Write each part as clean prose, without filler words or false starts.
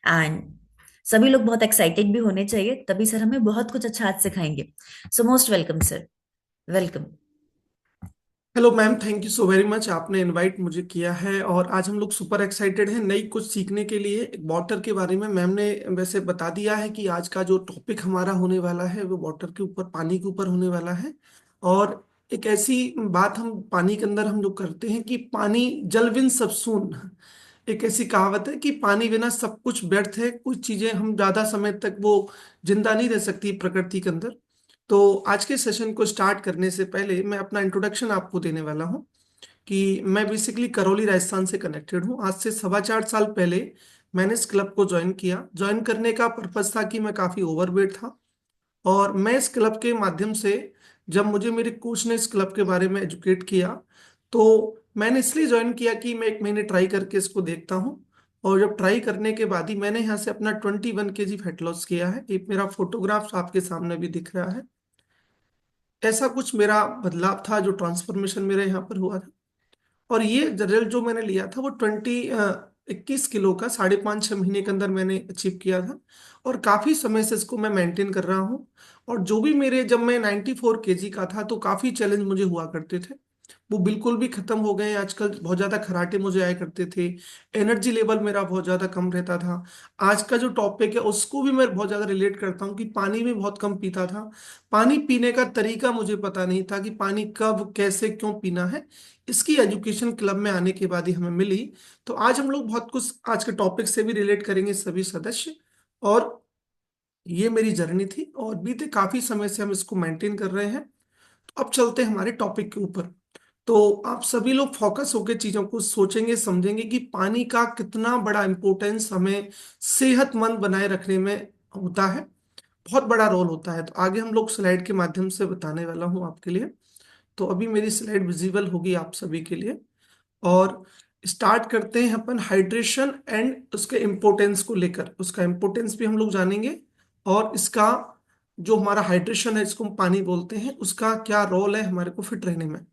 And सभी लोग बहुत एक्साइटेड भी होने चाहिए, तभी सर हमें बहुत कुछ अच्छा आज सिखाएंगे। So most welcome sir. Welcome. Hello ma'am, thank you so very much. आपने इनवाइट मुझे किया है और आज हम लोग सुपर एक्साइटेड हैं नई कुछ सीखने के लिए वाटर के बारे में। मैम ने वैसे बता दिया है कि आज का जो टॉपिक हमारा होने वाला है वो वाटर के ऊपर, पानी के ऊपर होने वाला है। और एक ऐसी बात हम पानी के अंदर हम लोग करते हैं कि पानी जल बिन सब सून। एक ऐसी कहावत है कि पानी बिना सब कुछ व्यर्थ है। कुछ चीजें हम ज्यादा समय तक वो जिंदा नहीं रह सकती प्रकृति के अंदर। तो आज के सेशन को स्टार्ट करने से पहले मैं अपना इंट्रोडक्शन आपको देने वाला हूँ कि मैं बेसिकली करौली राजस्थान से कनेक्टेड हूँ। आज से 4.25 साल पहले मैंने इस क्लब को ज्वाइन किया। ज्वाइन करने का पर्पस था कि मैं काफ़ी ओवरवेट था और मैं इस क्लब के माध्यम से, जब मुझे मेरे कोच ने इस क्लब के बारे में एजुकेट किया, तो मैंने इसलिए ज्वाइन किया कि मैं 1 महीने ट्राई करके इसको देखता हूँ। और जब ट्राई करने के बाद ही मैंने यहाँ से अपना 21 kg फैट लॉस किया है। एक मेरा फोटोग्राफ आपके सामने भी दिख रहा है। ऐसा कुछ मेरा बदलाव था, जो ट्रांसफॉर्मेशन मेरे यहाँ पर हुआ था। और ये रिजल्ट जो मैंने लिया था वो 21 किलो का 5.5 6 महीने के अंदर मैंने अचीव किया था। और काफी समय से इसको मैं मेंटेन कर रहा हूँ। और जो भी मेरे, जब मैं 94 kg का था तो काफी चैलेंज मुझे हुआ करते थे, वो बिल्कुल भी खत्म हो गए। आजकल बहुत ज्यादा खराटे मुझे आया करते थे। एनर्जी लेवल मेरा बहुत ज्यादा कम रहता था। आज का जो टॉपिक है उसको भी मैं बहुत ज्यादा रिलेट करता हूँ कि पानी भी बहुत कम पीता था। पानी पीने का तरीका मुझे पता नहीं था कि पानी कब, कैसे, क्यों पीना है। इसकी एजुकेशन क्लब में आने के बाद ही हमें मिली। तो आज हम लोग बहुत कुछ आज के टॉपिक से भी रिलेट करेंगे सभी सदस्य। और ये मेरी जर्नी थी और बीते काफी समय से हम इसको मेंटेन कर रहे हैं। तो अब चलते हैं हमारे टॉपिक के ऊपर। तो आप सभी लोग फोकस होकर चीजों को सोचेंगे, समझेंगे कि पानी का कितना बड़ा इंपॉर्टेंस हमें सेहतमंद बनाए रखने में होता है। बहुत बड़ा रोल होता है। तो आगे हम लोग स्लाइड के माध्यम से बताने वाला हूं आपके लिए। तो अभी मेरी स्लाइड विजिबल होगी आप सभी के लिए। और स्टार्ट करते हैं अपन हाइड्रेशन एंड उसके इम्पोर्टेंस को लेकर। उसका इम्पोर्टेंस भी हम लोग जानेंगे। और इसका जो हमारा हाइड्रेशन है, इसको हम पानी बोलते हैं, उसका क्या रोल है हमारे को फिट रहने में।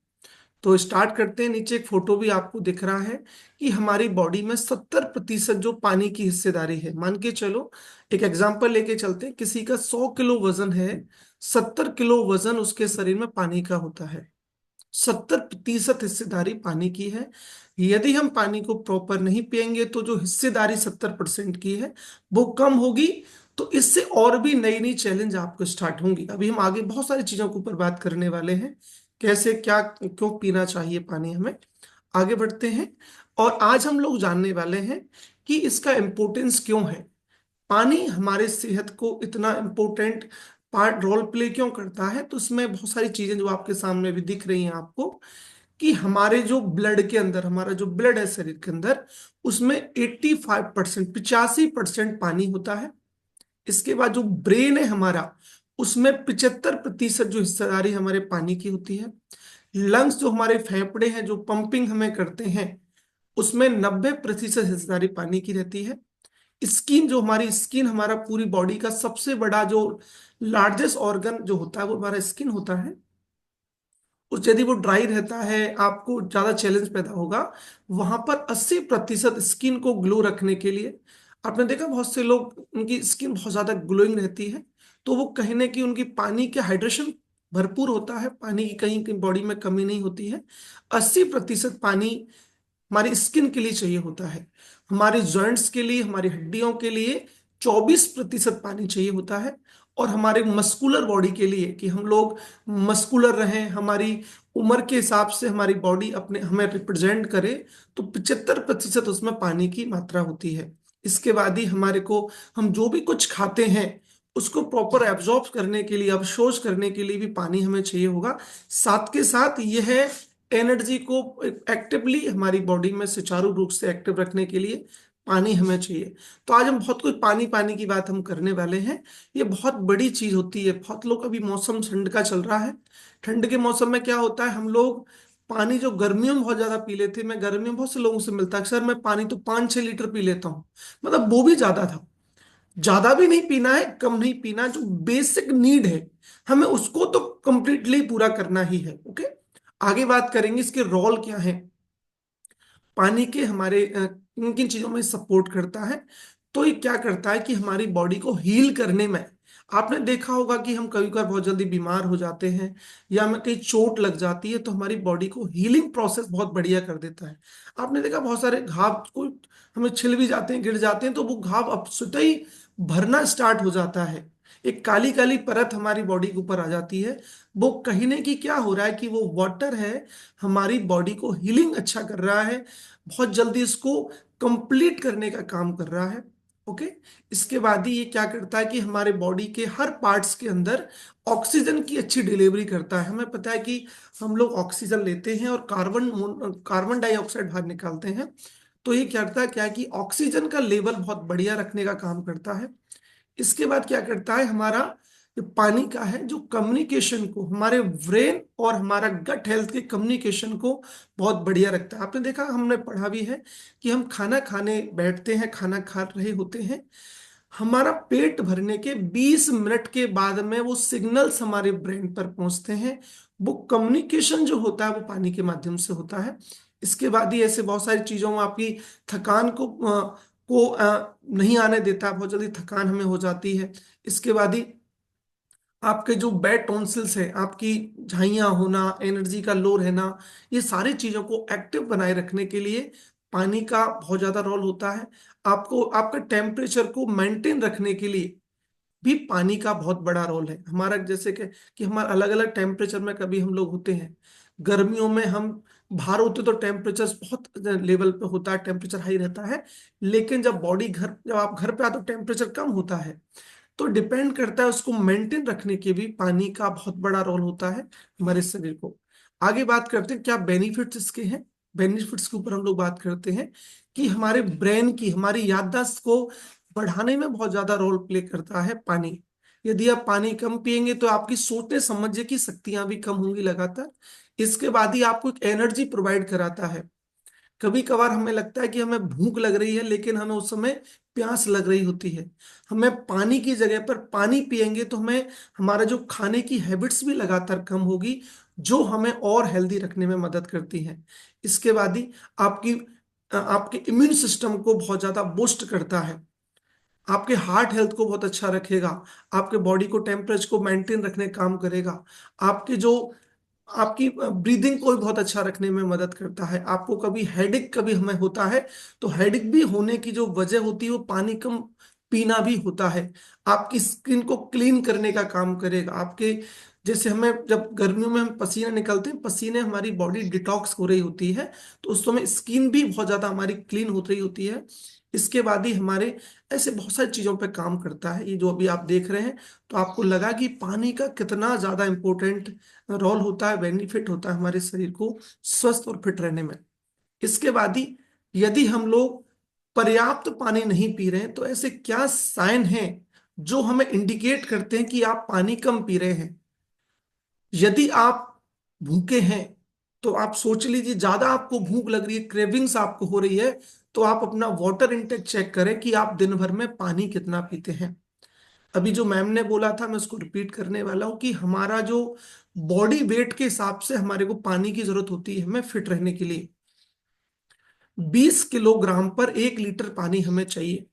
तो स्टार्ट करते हैं। नीचे एक फोटो भी आपको दिख रहा है कि हमारी बॉडी में 70% जो पानी की हिस्सेदारी है। मान के चलो, एक एग्जांपल लेके चलते हैं। किसी का 100 किलो वजन है, 70 किलो वजन उसके शरीर में पानी का होता है। 70% हिस्सेदारी पानी की है। यदि हम पानी को प्रॉपर नहीं पिएंगे तो जो हिस्सेदारी 70% की है वो कम होगी। तो इससे और भी नई नई चैलेंज आपको स्टार्ट होंगी। अभी हम आगे बहुत सारी चीजों के ऊपर बात करने वाले हैं, कैसे, क्या, क्यों पीना चाहिए पानी हमें। आगे बढ़ते हैं। और आज हम लोग जानने वाले हैं कि इसका इम्पोर्टेंस क्यों है। पानी हमारे सेहत को इतना इम्पोर्टेंट पार्ट, रोल प्ले क्यों करता है। तो इसमें बहुत सारी चीजें जो आपके सामने भी दिख रही हैं आपको, कि हमारे जो ब्लड के अंदर, हमारा जो ब्लड है शरीर के अंदर, उसमें 85%, 85% पानी होता है। इसके बाद जो ब्रेन है हमारा, उसमें 75% जो हिस्सेदारी हमारे पानी की होती है। लंग्स, जो हमारे फेफड़े हैं जो पंपिंग हमें करते हैं, उसमें 90% हिस्सेदारी पानी की रहती है। स्किन, जो हमारी स्किन, हमारा पूरी बॉडी का सबसे बड़ा जो लार्जेस्ट ऑर्गन जो होता है वो हमारा स्किन होता है। उस यदि वो ड्राई रहता है, आपको ज्यादा चैलेंज पैदा होगा। वहां पर 80% स्किन को ग्लो रखने के लिए, आपने देखा बहुत से लोग, उनकी स्किन बहुत ज्यादा ग्लोइंग रहती है। तो वो कहीं ना कहीं उनकी पानी के हाइड्रेशन भरपूर होता है, पानी की कहीं कहीं बॉडी में कमी नहीं होती है। 80% पानी हमारी स्किन के लिए चाहिए होता है। हमारे जॉइंट्स के लिए, हमारी हड्डियों के लिए 24% पानी चाहिए होता है। और हमारे मस्कुलर बॉडी के लिए, कि हम लोग मस्कुलर रहें, हमारी उम्र के हिसाब से हमारी बॉडी अपने हमें रिप्रेजेंट करे, तो 75% उसमें पानी की मात्रा होती है। इसके बाद ही हमारे को, हम जो भी कुछ खाते हैं उसको प्रॉपर एब्जॉर्ब करने के लिए, अवशोष करने के लिए भी पानी हमें चाहिए होगा। साथ के साथ यह एनर्जी को एक्टिवली हमारी बॉडी में सुचारू रूप से एक्टिव रखने के लिए पानी हमें चाहिए। तो आज हम बहुत कुछ पानी, पानी की बात हम करने वाले हैं। ये बहुत बड़ी चीज होती है। बहुत लोग, अभी मौसम ठंड का चल रहा है। ठंड के मौसम में क्या होता है, हम लोग पानी जो गर्मियों में बहुत ज्यादा पी लेते हैं। मैं गर्मियों में बहुत से लोगों से मिलता है, सर मैं पानी तो 5 6 लीटर पी लेता हूँ। मतलब वो भी ज्यादा था। ज्यादा भी नहीं पीना है, कम नहीं पीना, जो बेसिक नीड है हमें उसको तो कंप्लीटली पूरा करना ही है। ओके। आगे बात करेंगे इसके रोल क्या है। पानी के हमारे किन किन चीजों में सपोर्ट करता है। तो ये क्या करता है कि हमारी बॉडी को हील करने में, आपने देखा होगा कि हम कभी कभार बहुत जल्दी बीमार हो जाते हैं या हमें कहीं चोट लग जाती है, तो हमारी बॉडी को हीलिंग प्रोसेस बहुत बढ़िया कर देता है। आपने देखा बहुत सारे घाव को हमें छिल भी जाते हैं, गिर जाते हैं, तो वो घाव अब स्वतः ही भरना स्टार्ट हो जाता है। एक काली काली परत हमारी बॉडी के ऊपर आ जाती है। वो कहने की क्या हो रहा है कि वो वाटर है, हमारी बॉडी को हीलिंग अच्छा कर रहा है, बहुत जल्दी इसको कंप्लीट करने का काम कर रहा है। ओके। इसके बाद ही ये क्या करता है कि हमारे बॉडी के हर पार्ट्स के अंदर ऑक्सीजन की अच्छी डिलीवरी करता है। हमें पता है कि हम लोग ऑक्सीजन लेते हैं और कार्बन कार्बन डाइऑक्साइड बाहर निकालते हैं। तो ये क्या करता है, क्या है कि ऑक्सीजन का लेवल बहुत बढ़िया रखने का काम करता है। इसके बाद क्या करता है, हमारा जो पानी का है जो कम्युनिकेशन को, हमारे ब्रेन और हमारा गट हेल्थ के कम्युनिकेशन को बहुत बढ़िया रखता है। आपने देखा, हमने पढ़ा भी है कि हम खाना खाने बैठते हैं, खाना खा रहे होते हैं, हमारा पेट भरने के 20 मिनट के बाद में वो सिग्नल्स हमारे ब्रेन पर पहुंचते हैं। वो कम्युनिकेशन जो होता है वो पानी के माध्यम से होता है। इसके बाद ही ऐसे बहुत सारी चीजों में आपकी थकान को नहीं आने देता, बहुत जल्दी थकान हमें हो जाती है। इसके बाद ही आपके जो बैड टॉन्सिल्स है, आपकी झाइयाँ होना, एनर्जी का लो रहना, ये सारी चीजों को एक्टिव बनाए रखने के लिए पानी का बहुत ज्यादा रोल होता है। आपको आपका टेम्परेचर को मेंटेन रखने के लिए भी पानी का बहुत बड़ा रोल है। हमारा जैसे कि हमारा अलग अलग टेम्परेचर में कभी हम लोग होते हैं। गर्मियों में हम बाहर होते तो टेम्परेचर बहुत लेवल पे होता है, टेम्परेचर हाई रहता है। लेकिन जब आप घर पे आते हो टेम्परेचर कम होता है। तो डिपेंड करता है, उसको मेंटेन रखने के भी पानी का बहुत बड़ा रोल होता है हमारे शरीर को। आगे बात करते हैं क्या बेनिफिट्स इसके हैं। बेनिफिट्स के ऊपर हम लोग बात करते हैं कि हमारे ब्रेन की, हमारी याददाश्त को बढ़ाने में बहुत ज्यादा रोल प्ले करता है पानी। यदि आप पानी कम पिएंगे तो आपकी सोचने समझने की शक्तियां भी कम होंगी लगातार। इसके बाद ही आपको एक एनर्जी प्रोवाइड कराता है। कभी कभार हमें लगता है कि हमें भूख लग रही है, लेकिन हमें उस समय प्यास लग रही होती है। हमें पानी की जगह पर पानी पिएंगे तो हमें हमारा जो खाने की हैबिट्स भी लगातार कम होगी, जो हमें और हेल्दी रखने में मदद करती है। इसके बाद ही आपके इम्यून सिस्टम को बहुत ज्यादा बूस्ट करता है, आपके हार्ट हेल्थ को बहुत अच्छा रखेगा, आपके बॉडी को टेम्परेचर को मेंटेन रखने का काम करेगा, आपके जो आपकी ब्रीदिंग को भी बहुत अच्छा रखने में मदद करता है। आपको कभी हेडेक कभी हमें होता है, तो हेडेक भी होने की जो वजह होती है वो पानी कम पीना भी होता है। आपकी स्किन को क्लीन करने का काम करेगा। आपके जैसे हमें जब गर्मियों में हम पसीने निकलते हैं, पसीने हमारी बॉडी डिटॉक्स हो रही होती है, तो उस समय स्किन भी बहुत ज्यादा हमारी क्लीन हो रही होती है। इसके बाद ही हमारे ऐसे बहुत सारी चीजों पे काम करता है ये जो अभी आप देख रहे हैं। तो आपको लगा कि पानी का कितना ज्यादा इंपॉर्टेंट रोल होता है, बेनिफिट होता है हमारे शरीर को स्वस्थ और फिट रहने में। इसके बाद ही यदि हम लोग पर्याप्त पानी नहीं पी रहे हैं, तो ऐसे क्या साइन हैं जो हमें इंडिकेट करते हैं कि आप पानी कम पी रहे हैं। यदि आप भूखे हैं तो आप सोच लीजिए, ज्यादा आपको भूख लग रही है, क्रेविंग्स आपको हो रही है, तो आप अपना वाटर इंटेक चेक करें कि आप दिन भर में पानी कितना पीते हैं। अभी जो मैम ने बोला था मैं उसको रिपीट करने वाला हूँ कि हमारा जो बॉडी वेट के हिसाब से हमारे को पानी की जरूरत होती है हमें फिट रहने के लिए, 20 किलोग्राम पर 1 लीटर पानी हमें चाहिए।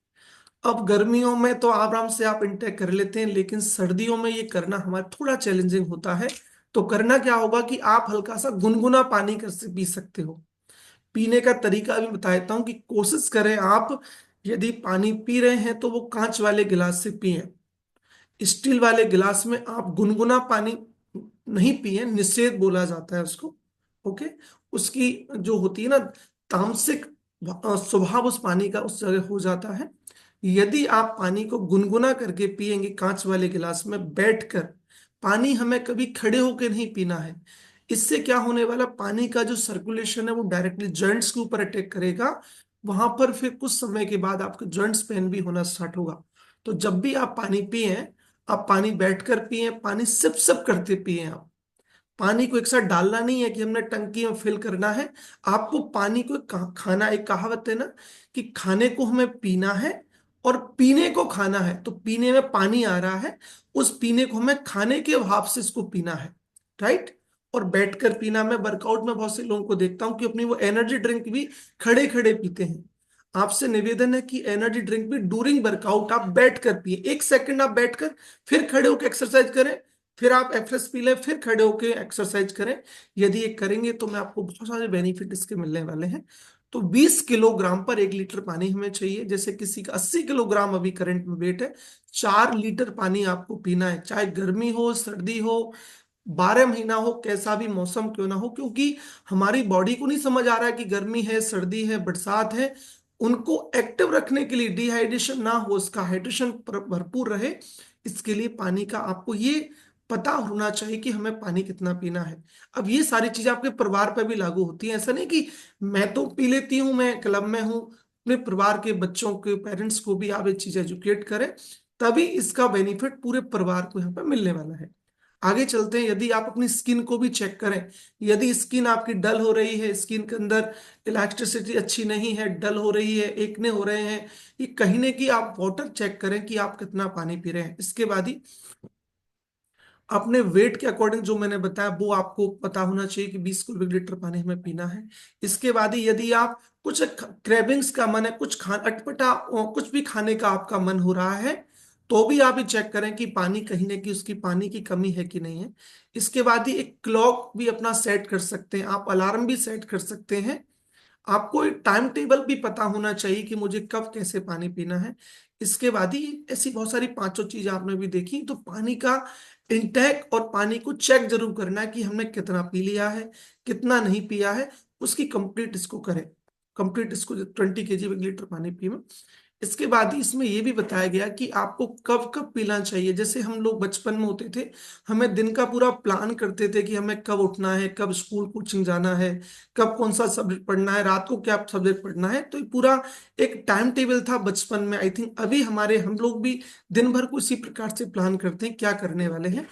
अब गर्मियों में तो आराम से आप इंटेक कर लेते हैं, लेकिन सर्दियों में ये करना हमारा थोड़ा चैलेंजिंग होता है। तो करना क्या होगा कि आप हल्का सा गुनगुना पानी कर से पी सकते हो। पीने का तरीका भी बता देता हूँ कि कोशिश करें आप, यदि पानी पी रहे हैं तो वो कांच वाले गिलास से पिए। स्टील वाले गिलास में आप गुनगुना पानी नहीं पिए, निषेध बोला जाता है उसको। ओके। उसकी जो होती है ना तामसिक स्वभाव उस पानी का उस जगह हो जाता है। यदि आप पानी को गुनगुना करके पिएंगे कांच वाले गिलास में बैठकर, पानी हमें कभी खड़े होकर नहीं पीना है। इससे क्या होने वाला, पानी का जो सर्कुलेशन है वो डायरेक्टली जॉइंट्स के ऊपर अटैक करेगा। वहां पर फिर कुछ समय के बाद आपके जॉइंट्स पेन भी होना स्टार्ट होगा। तो जब भी आप पानी पिए, आप पानी बैठकर पिए, पानी सिप सिप करते पिए। आप पानी को एक साथ डालना नहीं है कि हमने टंकी में फिल करना है। आपको पानी को खाना, एक कहावत है ना कि खाने को हमें पीना है और पीने को खाना है। तो पीने में पानी आ रहा है, उस पीने को हमें खाने के भाव से इसको पीना है। राइट। और बैठकर पीना, मैं वर्कआउट में बहुत से लोगों को देखता हूँ कि अपनी वो एनर्जी ड्रिंक भी खड़े खड़े पीते हैं। आपसे निवेदन है कि एनर्जी ड्रिंक भी डूरिंग वर्कआउट आप बैठ कर पिए, 1 सेकंड आप बैठकर फिर खड़े होकर एक्सरसाइज करें, फिर आप एफएस पी लें, फिर खड़े होकर एक्सरसाइज करें। यदि ये करेंगे तो मैं आपको बहुत सारे बेनिफिट इसके मिलने वाले हैं। तो 20 किलोग्राम पर 1 लीटर पानी हमें चाहिए। जैसे किसी का 80 किलोग्राम अभी करंट में वेट है, 4 लीटर पानी आपको पीना है, चाहे गर्मी हो सर्दी हो, 12 महीना हो, कैसा भी मौसम क्यों ना हो। क्योंकि हमारी बॉडी को नहीं समझ आ रहा है कि गर्मी है, सर्दी है, बरसात है। उनको एक्टिव रखने के लिए, डिहाइड्रेशन ना हो, उसका हाइड्रेशन भरपूर रहे, इसके लिए पानी का आपको ये पता होना चाहिए कि हमें पानी कितना पीना है। अब ये सारी चीजें आपके परिवार पर भी लागू होती हैं। ऐसा नहीं कि मैं तो पी लेती हूँ, मैं क्लब में हूँ। अपने परिवार के बच्चों के पेरेंट्स को भी आप ये चीज एजुकेट करें, तभी इसका बेनिफिट पूरे परिवार को यहाँ पे मिलने वाला है। आगे चलते हैं। यदि आप अपनी स्किन को भी चेक करें, यदि स्किन आपकी डल हो रही है, स्किन के अंदर इलास्टिसिटी अच्छी नहीं है, डल हो रही है, एकने हो रहे हैं, ये कहीं ना कहीं आप वाटर चेक करें कि आप कितना पानी पी रहे हैं। इसके बाद ही अपने वेट के अकॉर्डिंग जो मैंने बताया वो आपको पता होना चाहिए कि 20 लीटर पानी हमें पीना है। इसके बाद ही यदि आप कुछ क्रेविंग्स का मन है, कुछ खा अटपटा कुछ भी खाने का आपका मन हो रहा है, तो भी आप ये चेक करें कि पानी कहीं ना कहीं उसकी पानी की कमी है कि नहीं है। इसके बाद ही एक क्लॉक भी अपना सेट कर सकते हैं, आप अलार्म भी सेट कर सकते हैं। आपको एक टाइम टेबल भी पता होना चाहिए कि मुझे कब कैसे पानी पीना है। इसके बाद ही ऐसी बहुत सारी पांचों चीज आपने भी देखी, तो पानी का इंटेक और पानी को चेक जरूर करना है कि हमने कितना पी लिया है, कितना नहीं पिया है, उसकी कंप्लीट इसको करें। कंप्लीट इसको 20 kg 1 लीटर पानी पिए। इसके बाद ही इसमें यह भी बताया गया कि आपको कब कब पीना चाहिए। जैसे हम लोग बचपन में होते थे, हमें दिन का पूरा प्लान करते थे कि हमें कब उठना है, कब स्कूल कोचिंग जाना है, कब कौन सा सब्जेक्ट पढ़ना है, रात को क्या सब्जेक्ट पढ़ना है। तो ये पूरा एक टाइम टेबल था बचपन में। आई थिंक अभी हम लोग भी दिन भर को इसी प्रकार से प्लान करते हैं क्या करने वाले हैं।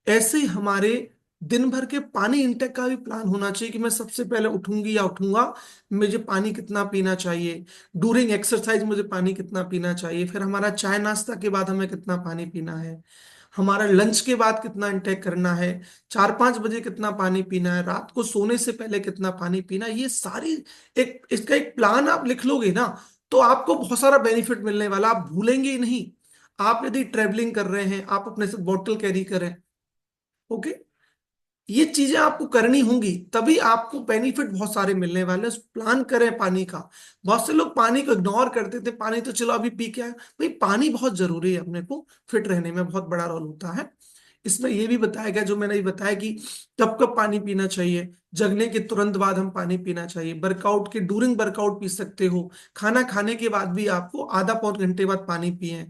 ऐसे ही हमारे दिन भर के पानी इंटेक का भी प्लान होना चाहिए कि मैं सबसे पहले उठूंगी या उठूंगा, मुझे पानी कितना पीना चाहिए, डूरिंग एक्सरसाइज मुझे पानी कितना पीना चाहिए, फिर हमारा चाय नाश्ता के बाद हमें कितना पानी पीना है, हमारा लंच के बाद कितना इंटेक करना है, 4-5 बजे कितना पानी पीना है, रात को सोने से पहले कितना पानी पीना है। ये सारी एक इसका एक प्लान आप लिख लोगे ना, तो आपको बहुत सारा बेनिफिट मिलने वाला, आप भूलेंगे ही नहीं। आप यदि ट्रेवलिंग कर रहे हैं, आप अपने साथ बोतल कैरी करें। ओके, ये चीजें आपको करनी होंगी, तभी आपको बेनिफिट बहुत सारे मिलने वाले हैं। प्लान करें पानी का। बहुत से लोग पानी को इग्नोर करते थे, पानी तो चलो अभी पी के आए। भाई पानी बहुत जरूरी है, अपने को फिट रहने में बहुत बड़ा रोल होता है। इसमें यह भी बताया गया, जो मैंने ये बताया कि कब कब पानी पीना चाहिए। जगने के तुरंत बाद हम पानी पीना चाहिए, वर्कआउट के डूरिंग वर्कआउट पी सकते हो, खाना खाने के बाद भी आपको आधा पौन घंटे बाद पानी पिए,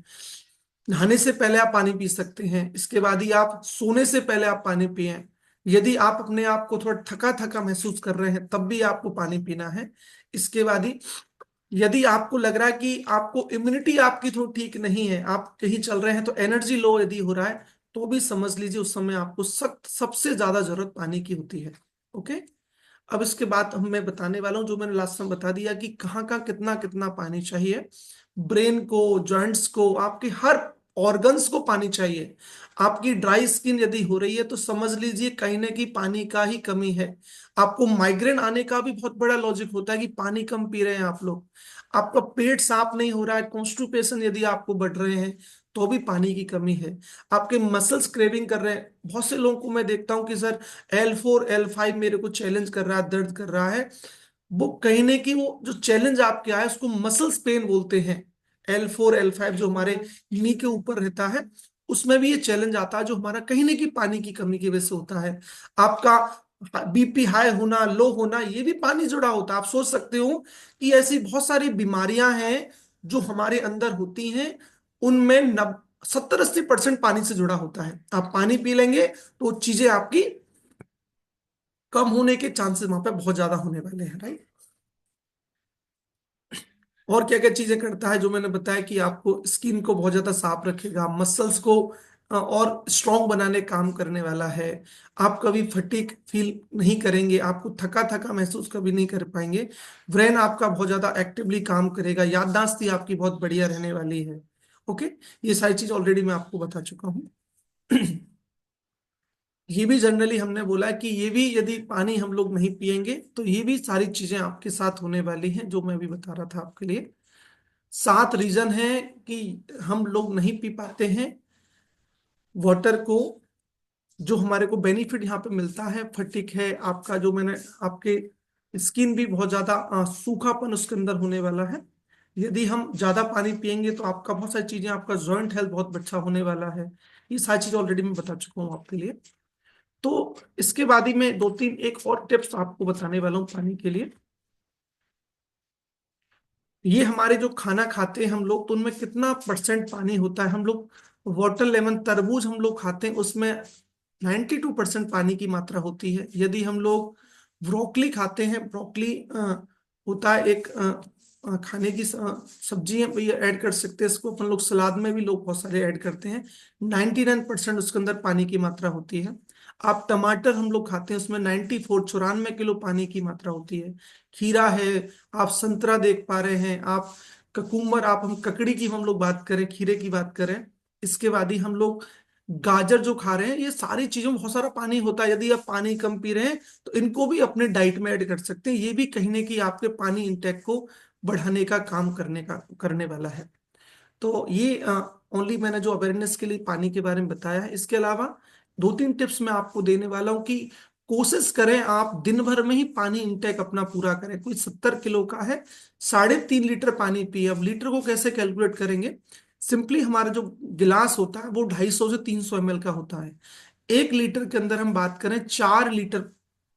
नहाने से पहले आप पानी पी सकते हैं। इसके बाद ही आप सोने से पहले आप पानी पिए। यदि आप अपने आप को थोड़ा थका थका महसूस कर रहे हैं, तब भी आपको पानी पीना है। इसके बाद ही यदि आपको लग रहा है कि आपको इम्यूनिटी आपकी थोड़ी ठीक नहीं है, आप कहीं चल रहे हैं तो एनर्जी लो यदि हो रहा है, तो भी समझ लीजिए उस समय आपको सख्त सबसे ज्यादा जरूरत पानी की होती है। ओके, अब इसके बाद मैं बताने वाला हूं, जो मैंने लास्ट में बता दिया कि कहाँ कहाँ कितना कितना पानी चाहिए। ब्रेन को, जॉइंट्स को, आपके हर ऑर्गन्स को पानी चाहिए। आपकी ड्राई स्किन यदि हो रही है तो समझ लीजिए कहीं ना कहीं पानी का ही कमी है। आपको माइग्रेन आने का भी बहुत बड़ा लॉजिक होता है कि पानी कम पी रहे हैं आप लोग। आपका पेट साफ नहीं हो रहा है, कॉन्स्टिपेशन यदि आपको बढ़ रहे हैं, तो भी पानी की कमी है। आपके मसल्स क्रेविंग कर रहे हैं। बहुत से लोगों को मैं देखता हूँ कि सर L4 L5 मेरे को चैलेंज कर रहा है, दर्द कर रहा है। वो कहीं ना कि वो जो चैलेंज आपके आया उसको मसल्स पेन बोलते हैं। L4 L5 जो हमारे नी के ऊपर रहता है, उसमें भी ये चैलेंज आता है, जो हमारा कहीं ना कहीं पानी की कमी की वजह से होता है। आपका बीपी हाई होना, लो होना, ये भी पानी जुड़ा होता है। आप सोच सकते हो कि ऐसी बहुत सारी बीमारियां हैं जो हमारे अंदर होती हैं, उनमें 70-80% पानी से जुड़ा होता है। आप पानी पी लेंगे तो चीजें आपकी कम होने के चांसेस वहां पे बहुत ज्यादा होने वाले हैं, राइट। और क्या क्या चीजें करता है, जो मैंने बताया कि आपको स्किन को बहुत ज्यादा साफ रखेगा, मसल्स को और स्ट्रांग बनाने काम करने वाला है। आप कभी फटीग फील नहीं करेंगे, आपको थका थका महसूस कभी नहीं कर पाएंगे। ब्रेन आपका बहुत ज्यादा एक्टिवली काम करेगा, याददाश्त आपकी बहुत बढ़िया रहने वाली है। ओके, ये सारी चीज ऑलरेडी मैं आपको बता चुका हूँ। ये भी जनरली हमने बोला है कि ये भी यदि पानी हम लोग नहीं पिएंगे तो ये भी सारी चीजें आपके साथ होने वाली हैं जो मैं भी बता रहा था आपके लिए। 7 रीजन है कि हम लोग नहीं पी पाते हैं वाटर को। जो हमारे को बेनिफिट यहाँ पे मिलता है, फटीक है आपका, जो मैंने आपके स्किन भी बहुत ज्यादा सूखापन उसके अंदर होने वाला है। यदि हम ज्यादा पानी पिएंगे तो आपका बहुत सारी चीजें, आपका जॉइंट हेल्थ बहुत अच्छा होने वाला है। ये सारी चीजें ऑलरेडी मैं बता चुका हूँ आपके लिए। तो इसके बाद ही मैं 2-3 एक और टिप्स आपको बताने वाला हूँ पानी के लिए। ये हमारे जो खाना खाते हैं हम लोग, तो उनमें कितना परसेंट पानी होता है। हम लोग वाटर लेमन तरबूज हम लोग खाते हैं, उसमें 92% पानी की मात्रा होती है। यदि हम लोग ब्रोकली खाते हैं, ब्रोकली होता है एक खाने की सब्जी है, ये ऐड कर सकते हैं इसको अपन लोग, सलाद में भी लोग बहुत सारे ऐड करते हैं। 99% उसके अंदर पानी की मात्रा होती है। आप टमाटर हम लोग खाते हैं, उसमें 94 किलो पानी की मात्रा होती है। खीरा है, आप संतरा देख पा रहे हैं, आप ककुम्बर, आप हम ककड़ी की हम लोग बात करें, खीरे की बात करें, इसके बाद ही हम लोग गाजर जो खा रहे हैं, ये सारी चीजों में बहुत सारा पानी होता है। यदि आप पानी कम पी रहे हैं तो इनको भी अपने डाइट में ऐड कर सकते हैं। ये भी कहीं ना कहीं आपके पानी इंटेक को बढ़ाने का काम करने वाला है। तो ये ओनली मैंने जो अवेयरनेस के लिए पानी के बारे में बताया है। इसके अलावा 2-3 टिप्स मैं आपको देने वाला हूँ कि कोशिश करें आप दिन भर में ही पानी इंटेक अपना पूरा करें। कोई 70 किलो का है, 3.5 लीटर पानी पिए। अब लीटर को कैसे कैलकुलेट करेंगे? सिंपली हमारा जो गिलास होता है वो 250 से 300 ml का होता है। 1 लीटर के अंदर हम बात करें 4 लीटर,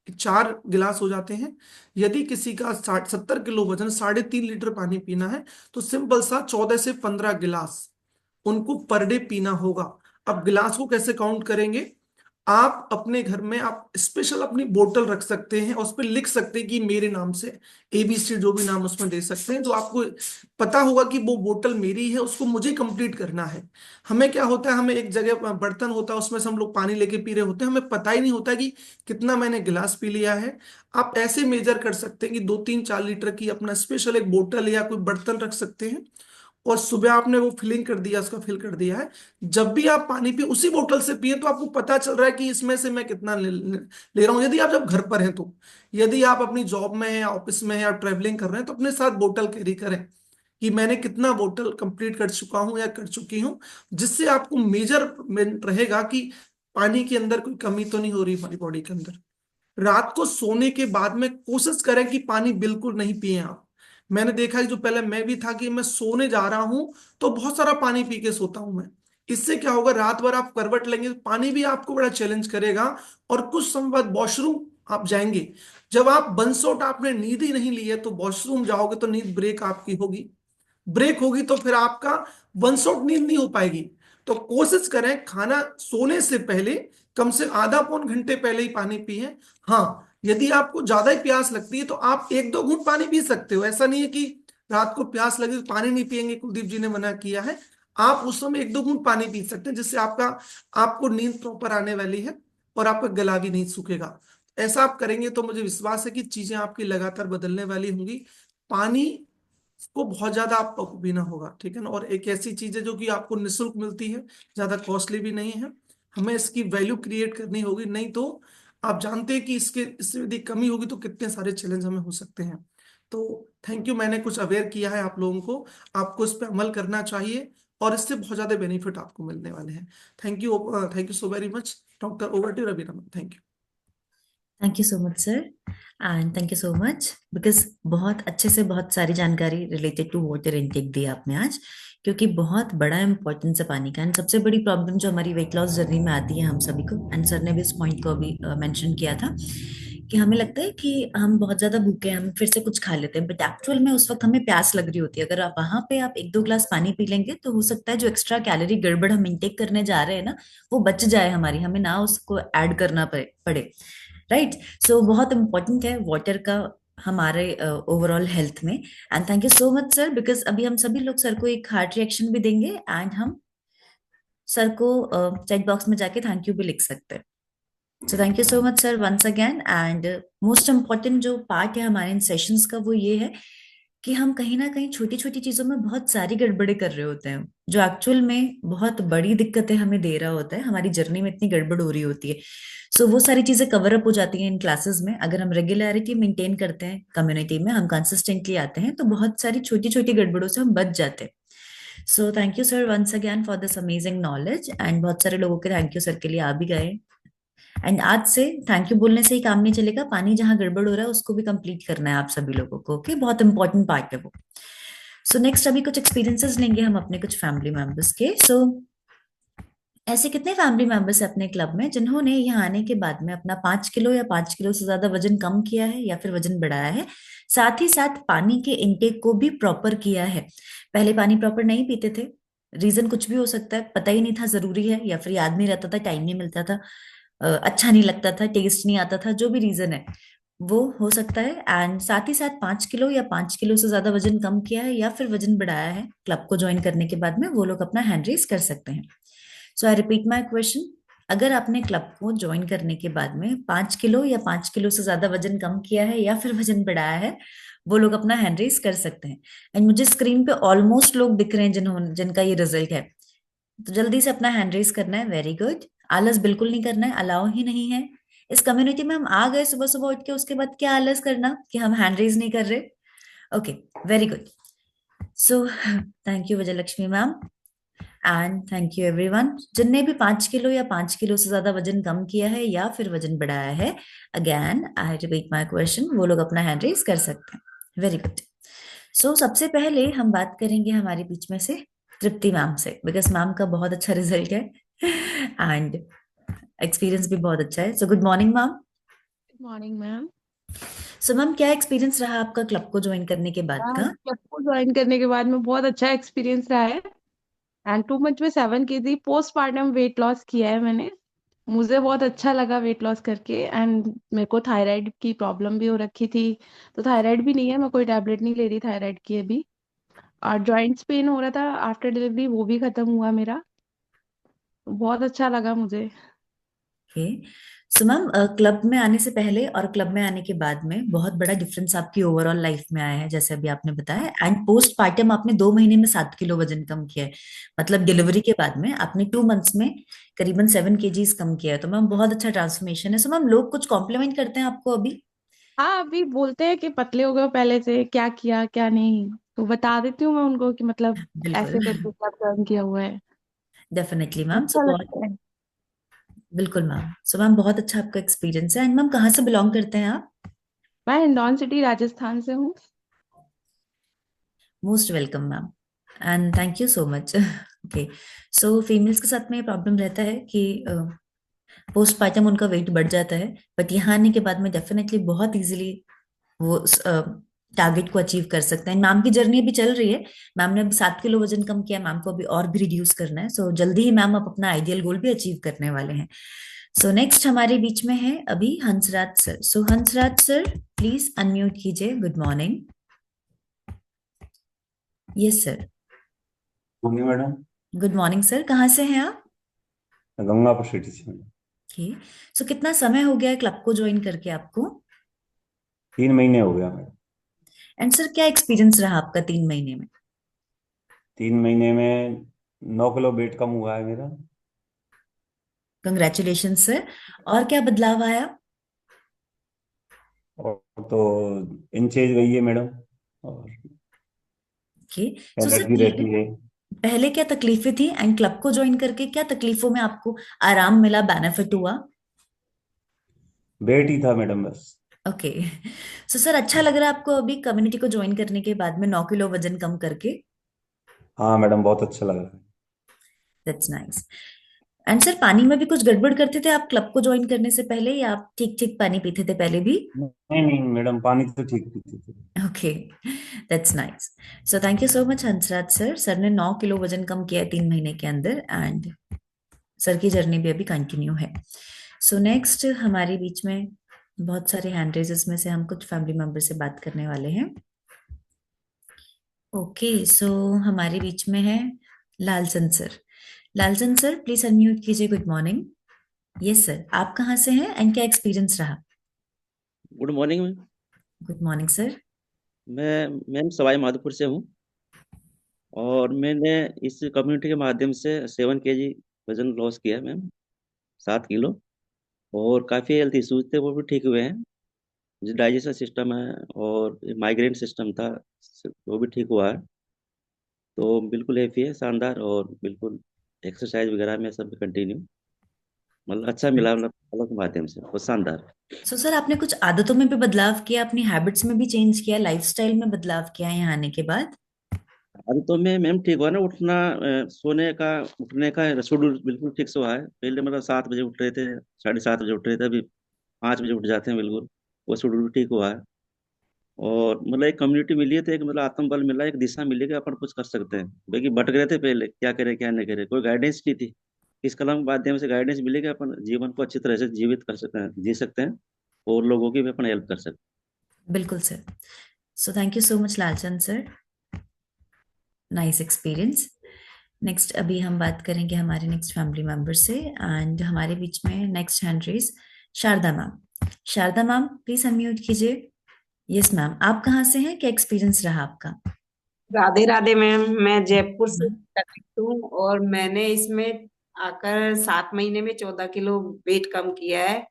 4 गिलास हो जाते हैं। यदि किसी का 70 किलो वजन, 3.5 लीटर पानी पीना है, तो सिंपल सा 14 से 15 गिलास उनको पर डे पीना होगा। अब गिलास को कैसे काउंट करेंगे? आप अपने घर में आप स्पेशल अपनी बोतल रख सकते हैं और उस पर लिख सकते हैं कि मेरे नाम से, ABC जो भी नाम उसमें दे सकते हैं। तो आपको पता होगा कि वो बोतल मेरी है, उसको मुझे कंप्लीट करना है। हमें क्या होता है, हमें एक जगह बर्तन होता है, उसमें से हम लोग पानी लेके पी रहे होते हैं, हमें पता ही नहीं होता कि कितना मैंने गिलास पी लिया है। आप ऐसे मेजर कर सकते हैं कि 2-3-4 लीटर की अपना स्पेशल एक बोतल या कोई बर्तन रख सकते हैं। और सुबह आपने वो फिलिंग कर दिया, उसका फिल कर दिया है, जब भी आप पानी पिए उसी बोतल से पिए, तो आपको पता चल रहा है कि इसमें से मैं कितना ले रहा हूँ। यदि आप जब घर पर हैं तो, यदि आप अपनी जॉब में हैं या ऑफिस में हैं या ट्रैवलिंग कर रहे हैं, तो अपने साथ बोतल कैरी करें कि मैंने कितना बोतल कंप्लीट कर चुका हूं या कर चुकी हूं। जिससे आपको मेजरमेंट रहेगा कि पानी के अंदर कोई कमी तो नहीं हो रही हमारी बॉडी के अंदर। रात को सोने के बाद में कोशिश करें कि पानी बिल्कुल नहीं पिए आप। मैंने देखा है, जो पहले मैं भी था, कि मैं सोने जा रहा हूं तो बहुत सारा पानी पी के सोता हूं मैं। इससे क्या होगा, रात भर आप करवट लेंगे तो पानी भी आपको बड़ा चैलेंज करेगा। और कुछ समय बाद वॉशरूम आप जाएंगे, जब आप बंसोट आपने नींद ही नहीं ली है तो वॉशरूम जाओगे तो नींद ब्रेक आपकी होगी। ब्रेक होगी तो फिर आपका वन शॉट नींद नहीं हो पाएगी। तो कोशिश करें खाना सोने से पहले कम से आधा पौन घंटे पहले ही पानी पिए। हाँ, यदि आपको ज्यादा ही प्यास लगती है तो आप 1-2 घूंट पानी पी सकते हो। ऐसा नहीं है कि रात को प्यास लगे तो पानी नहीं पिएंगे, कुलदीप जी ने मना किया है। आप उस समय 1-2 घूंट पानी पी सकते हैं, जिससे आपको नींद प्रॉपर आने वाली है और आपका गला भी नहीं सूखेगा। ऐसा आप करेंगे तो मुझे विश्वास है कि चीजें आपकी लगातार बदलने वाली होंगी। पानी को बहुत ज्यादा आपको पीना होगा, ठीक है ना। और एक ऐसी चीज है जो कि आपको निःशुल्क मिलती है, ज्यादा कॉस्टली भी नहीं है। हमें इसकी वैल्यू क्रिएट करनी होगी, नहीं तो आप जानते हैं कि इससे यदि कमी होगी तो कितने सारे चैलेंज हमें हो सकते हैं। तो थैंक यू, मैंने कुछ अवेयर किया है आप लोगों को। आपको इस पर अमल करना चाहिए और इससे बहुत ज्यादा बेनिफिट आपको मिलने वाले हैं। Thank you so very much. Doctor, over to Ravi Raman. Thank you. Thank you so much sir, and thank you so much because बहुत अच्छे से बहुत सारी जानकारी रिलेटेड टू वाटर इनटेक दी आपने आज। क्योंकि बहुत बड़ा इंपॉर्टेंस है पानी का, एंड सबसे बड़ी प्रॉब्लम जो हमारी वेट लॉस जर्नी में आती है हम सभी को, एंड सर ने भी इस पॉइंट को अभी मेंशन किया था कि हमें लगता है कि हम बहुत ज्यादा भूखे हैं, हम फिर से कुछ खा लेते हैं, बट एक्चुअल में उस वक्त हमें प्यास लग रही होती है। अगर आप वहां पे आप 1-2 ग्लास पानी पी लेंगे तो हो सकता है जो एक्स्ट्रा कैलोरी गड़बड़ हम इंटेक करने जा रहे हैं ना, वो बच जाए हमारी, हमें ना उसको ऐड करना पड़े। राइट। सो बहुत इंपॉर्टेंट है वाटर का हमारे ओवरऑल हेल्थ में। And thank you so much sir, because अभी हम सभी लोग सर को एक हार्ट रिएक्शन भी देंगे, एंड हम सर को चैट बॉक्स में जाके थैंक यू भी लिख सकते हैं। So thank you so much sir once again. And most important जो पार्ट है हमारे इन सेशंस का वो ये है कि हम कहीं ना कहीं छोटी छोटी चीजों में बहुत सारी गड़बड़े कर रहे होते हैं, जो एक्चुअल में बहुत बड़ी दिक्कतें हमें दे रहा होता है, हमारी जर्नी में इतनी गड़बड़ हो रही होती है। सो वो सारी चीजें कवर अप हो जाती हैं इन क्लासेस में, अगर हम रेगुलरिटी मेंटेन करते हैं कम्युनिटी में, हम कंसिस्टेंटली आते हैं, तो बहुत सारी छोटी छोटी गड़बड़ों से हम बच जाते हैं। So thank you sir once again for this amazing knowledge, and बहुत सारे लोगों के थैंक यू सर के लिए आ भी गए। एंड आज से थैंक यू बोलने से ही काम नहीं चलेगा, पानी जहां गड़बड़ हो रहा है उसको भी कंप्लीट करना है आप सभी लोगों को, ओके? बहुत इंपॉर्टेंट पार्ट है वो। सो नेक्स्ट अभी कुछ एक्सपीरियंसेस लेंगे हम अपने कुछ फैमिली मेंबर्स के। सो ऐसे कितने फैमिली मेंबर्स हैं अपने क्लब में जिन्होंने यहाँ आने के बाद में अपना 5 किलो या 5 किलो से ज्यादा वजन कम किया है या फिर वजन बढ़ाया है, साथ ही साथ पानी के इनटेक को भी प्रॉपर किया है? पहले पानी प्रॉपर नहीं पीते थे, रीजन कुछ भी हो सकता है, पता ही नहीं था जरूरी है, या फिर याद नहीं रहता था, टाइम नहीं मिलता था, अच्छा नहीं लगता था, टेस्ट नहीं आता था, जो भी रीजन है वो हो सकता है। एंड साथ ही साथ 5 किलो या 5 किलो से ज्यादा वजन कम किया है या फिर वजन बढ़ाया है, क्लब को ज्वाइन करने के बाद में वो लोग अपना हैंड रेस कर सकते हैं। सो आई रिपीट माई क्वेश्चन, अगर आपने क्लब को ज्वाइन करने के बाद में 5 किलो या 5 किलो से ज्यादा वजन कम किया है या फिर वजन बढ़ाया है, वो लोग अपना हैंड रेस कर सकते हैं। एंड मुझे स्क्रीन पे ऑलमोस्ट लोग दिख रहे हैं जिनका ये रिजल्ट है, तो जल्दी से अपना हैंड रेस करना है। Very good. आलस बिल्कुल नहीं करना है, अलाउ ही नहीं है। इस कम्युनिटी में हम आ गए सुबह सुबह उठ के, उसके बाद क्या आलस करना कि हम हैंड रेस नहीं कर रहे? Okay, very good. So thank you Vijayalakshmi ma'am, and thank you everyone जिनने भी 5 किलो या 5 किलो से ज्यादा वजन कम किया है या फिर वजन बढ़ाया है। Again I repeat my question, वो लोग अपना हैंड रेस कर सकते हैं। Very good. सो सबसे पहले हम बात करेंगे हमारे बीच में से तृप्ति मैम से, बिकॉज मैम का बहुत अच्छा रिजल्ट है एंड एक्सपीरियंस भी बहुत अच्छा है। So good morning ma'am. Morning ma'am. So ma'am, क्या एक्सपीरियंस रहा आपका क्लब को ज्वाइन करने के बाद का? क्लब को ज्वाइन करने के बाद में बहुत अच्छा एक्सपीरियंस रहा है। एंड 2 मंथ में 7 kg पोस्टपार्टम वेट लॉस किया है मैंने। मुझे बहुत अच्छा लगा वेट लॉस करके। एंड मेरे को थायराइड की प्रॉब्लम भी हो रखी थी, तो थायराइड भी नहीं है, मैं कोई टैबलेट नहीं ले रही थायराइड की अभी। और जॉइंट्स पेन हो रहा था आफ्टर डिलीवरी, वो भी खत्म हुआ मेरा। बहुत अच्छा लगा मुझे। ओके। सो मैम, क्लब में आने से पहले और क्लब में आने के बाद में बहुत बड़ा डिफरेंस आपकी ओवरऑल लाइफ में आया है, जैसे अभी आपने बताया। एंड पोस्ट पार्टम आपने 2 महीने में 7 किलो वजन कम किया है, मतलब डिलीवरी के बाद में आपने 2 मंथ्स में करीबन 7 kgs कम किया है, तो मैम बहुत अच्छा ट्रांसफॉर्मेशन है। सो मैम, लोग कुछ कॉम्प्लीमेंट करते हैं आपको अभी? हाँ, अभी बोलते हैं कि पतले हो गए हो, पहले से क्या किया क्या नहीं, तो बता देती हूँ मैं उनको कि मतलब ऐसे बिल्कुल। करके सब टर्न किया हुआ है। Definitely ma'am. सो अच्छा बहुत, लगता है। बिल्कुल मैम। सो मैम, बहुत अच्छा आपका एक्सपीरियंस है। एंड मैम, कहाँ से बिलोंग करते हैं आप? मैं हिंडौन सिटी राजस्थान से हूँ। Most welcome ma'am, and thank you so much. Okay. So females के साथ में ये प्रॉब्लम रहता है कि पोस्टपार्टम उनका वेट बढ़ जाता है, बट यहाँ आने के बाद में डेफिनेटली बहुत इजीली वो टारगेट को अचीव कर सकते हैं। मैम की जर्नी अभी चल रही है, मैम ने अभी 7 किलो वजन कम किया, मैम को अभी और भी रिड्यूस करना है। सो जल्दी ही मैम आप अपना आइडियल गोल भी अचीव करने वाले हैं। सो नेक्स्ट हमारे बीच में है अभी Hansraj sir. So Hansraj sir, please unmute कीजिए। Good morning. Yes sir. Morning madam. Good morning sir, कहाँ से हैं आप? गंगापुर सिटी से मैडम। ओके। सो कितना समय हो गया है क्लब को ज्वाइन करके आपको? 3 महीने हो गया मैडम। एंड सर, क्या एक्सपीरियंस रहा आपका 3 महीने में? 3 महीने में 9 किलो वेट कम हुआ है मेरा। Congratulation sir. और क्या बदलाव आया? और तो इंचेज गई है मैडम, और ओके। सो सर, एनर्जी रहती है। पहले क्या तकलीफें थी एंड क्लब को ज्वाइन करके क्या तकलीफों में आपको आराम मिला, बेनिफिट हुआ? वेट ही था मैडम बस। ओके। सो सर, अच्छा लग रहा है आपको अभी कम्युनिटी को ज्वाइन करने के बाद में 9 किलो वजन कम करके? हाँ मैडम, बहुत अच्छा लग रहा है। That's nice. एंड सर, पानी में भी कुछ गड़बड़ करते थे आप क्लब को ज्वाइन करने से पहले, या आप ठीक ठीक पानी पीते थे पहले भी? नहीं नहीं मैडम, पानी तो ठीक पीती थी। Okay, that's nice. So thank you so much Hansraj sir. Sir ने 9 किलो वजन कम किया है 3 महीने के अंदर, एंड सर की जर्नी भी अभी कंटिन्यू है। सो नेक्स्ट हमारे बीच में बहुत सारे हैंड रेजेस में से हम कुछ फैमिली मेंबर से बात करने वाले हैं। ओके। सो हमारे बीच में है Lalchand sir. Lalchand sir, please unmute कीजिए। Good morning. यस सर, आप कहाँ से हैं एंड क्या एक्सपीरियंस रहा? Good morning ma'am. Good morning sir. मैं मैम सवाई माधोपुर से हूँ। और मैंने इस कम्युनिटी के माध्यम से 7 kg वजन लॉस किया मैम, 7 किलो। और काफ़ी हेल्थ इश्यूज थे, वो भी ठीक हुए हैं। जो डाइजेशन सिस्टम है और माइग्रेन सिस्टम था, वो भी ठीक हुआ है। तो बिल्कुल हैप्पी है, शानदार। और बिल्कुल एक्सरसाइज वगैरह में सब कंटिन्यू, मतलब अच्छा मिला, मतलब अलग के माध्यम से वो शानदार। सो सर, आपने कुछ आदतों में भी बदलाव किया, अपनी हैबिट्स में भी चेंज किया, लाइफस्टाइल में बदलाव किया है यहाँ आने के बाद? अभी तो मैं मैम ठीक हुआ ना, उठना सोने का उठने का शेड्यूल बिल्कुल फिक्स हुआ है। पहले मतलब 7 बजे उठ रहे थे, 7:30 बजे उठ रहे थे, अभी 5 बजे उठ जाते हैं बिल्कुल। वो शेड्यूल ठीक हुआ है। और मतलब एक कम्युनिटी मिली है, तो एक मतलब आत्मबल मिला, एक दिशा मिली कि अपन कुछ कर सकते हैं। बाकी भटक रहे थे पहले, क्या करें क्या नहीं करें, कोई गाइडेंस नहीं थी। इस कलम के माध्यम से गाइडेंस मिली कि अपन जीवन को अच्छी तरह से जीवित कर सकते हैं, जी सकते हैं, और लोगों की भी अपन हेल्प कर सकते बिल्कुल sir. So thank you so much Lalchand sir, nice experience. Next अभी हम बात करेंगे हमारे नेक्स्ट फैमिली मेंबर से, एंड हमारे बीच में next hand raise Sharda ma'am. Sharda ma'am please unmute कीजिए। यस मैम, आप कहाँ से हैं, क्या एक्सपीरियंस रहा आपका? राधे राधे मैम, मैं जयपुर से मैम, कनेक्ट हूँ और मैंने इसमें आकर 7 महीने में 14 किलो वेट कम किया है।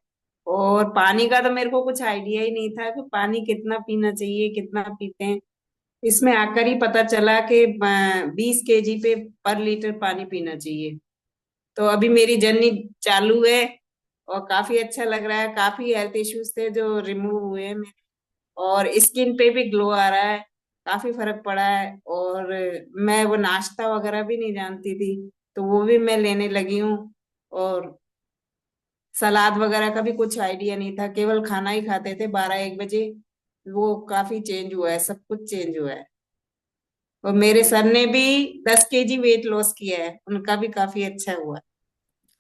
और पानी का तो मेरे को कुछ आइडिया ही नहीं था कि पानी कितना पीना चाहिए, कितना पीते हैं। इसमें आकर ही पता चला कि 20 kg पे पर लीटर पानी पीना चाहिए। तो अभी मेरी जर्नी चालू है और काफी अच्छा लग रहा है। काफी हेल्थ इश्यूज थे जो रिमूव हुए हैं, और स्किन पे भी ग्लो आ रहा है। काफी फर्क पड़ा है। और मैं वो नाश्ता वगैरह भी नहीं जानती थी, तो वो भी मैं लेने लगी हूँ। और सलाद वगैरह का भी कुछ आइडिया नहीं था, केवल खाना ही खाते थे 12-1 बजे। वो काफी चेंज हुआ है, सब कुछ चेंज हुआ है। और मेरे सर ने भी 10 kg वेट लॉस किया है, उनका भी काफी अच्छा हुआ है।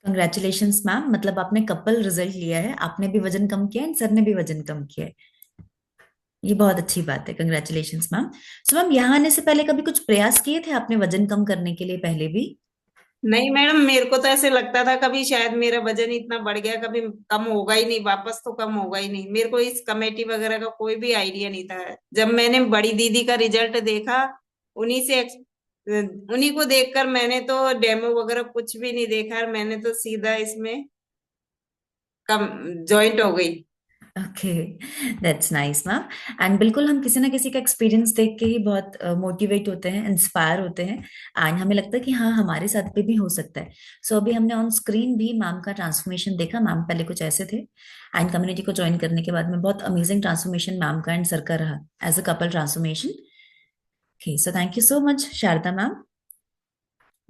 कंग्रेचुलेशंस मैम, मतलब आपने कपल रिजल्ट लिया है, आपने भी वजन कम किया है, सर ने भी वजन कम किया है। ये बहुत अच्छी बात है, कंग्रेचुलेशंस मैम। सो मैम, यहाँ आने से पहले कभी कुछ प्रयास किए थे आपने वजन कम करने के लिए पहले भी? नहीं मैडम, मेरे को तो ऐसे लगता था कभी शायद मेरा वजन इतना बढ़ गया, कभी कम होगा ही नहीं, वापस तो कम होगा ही नहीं। मेरे को इस कमेटी वगैरह का कोई भी आइडिया नहीं था। जब मैंने बड़ी दीदी का रिजल्ट देखा, उन्हीं से उन्हीं को देखकर मैंने तो डेमो वगैरह कुछ भी नहीं देखा, मैंने तो सीधा इसमें कम ज्वाइंट हो गई। Okay, that's nice ma'am. And बिल्कुल हम किसी ना किसी का एक्सपीरियंस देख के ही बहुत मोटिवेट होते हैं, इंस्पायर होते हैं, एंड हमें लगता है कि हाँ हमारे साथ पे भी हो सकता है। सो अभी हमने ऑन स्क्रीन भी मैम का ट्रांसफॉर्मेशन देखा। मैम पहले कुछ ऐसे थे, एंड कम्युनिटी को ज्वाइन करने के बाद में बहुत अमेजिंग ट्रांसफॉर्मेशन मैम का एंड सर का रहा, as a couple transformation. Okay, so thank you so much Sharda ma'am.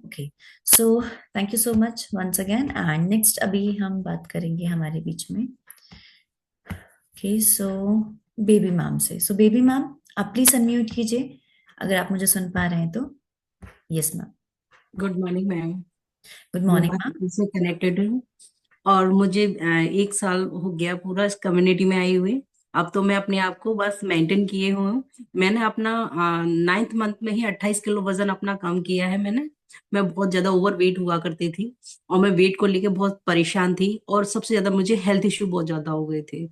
Okay, so thank you so much once again. And next अभी हम बात करेंगे हमारे बीच में, ओके सो बेबी मैम से। सो बेबी मैम, आप प्लीज अनम्यूट कीजिए अगर आप मुझे सुन पा रहे हैं तो। Yes ma'am. Good morning ma'am. Good मैं मॉर्निंग मैम। भारत से कनेक्टेड हूँ और मुझे 1 साल हो गया पूरा इस कम्युनिटी में आई हुई। अब तो मैं अपने आप को बस मेंटेन किए हुए हूँ। मैंने अपना 9th मंथ में ही 28 किलो वजन अपना कम किया है मैंने। मैं बहुत ज्यादा ओवर वेट हुआ करती थी और मैं वेट को लेके बहुत परेशान थी, और सबसे ज्यादा मुझे हेल्थ इश्यू बहुत ज्यादा हो गए थे,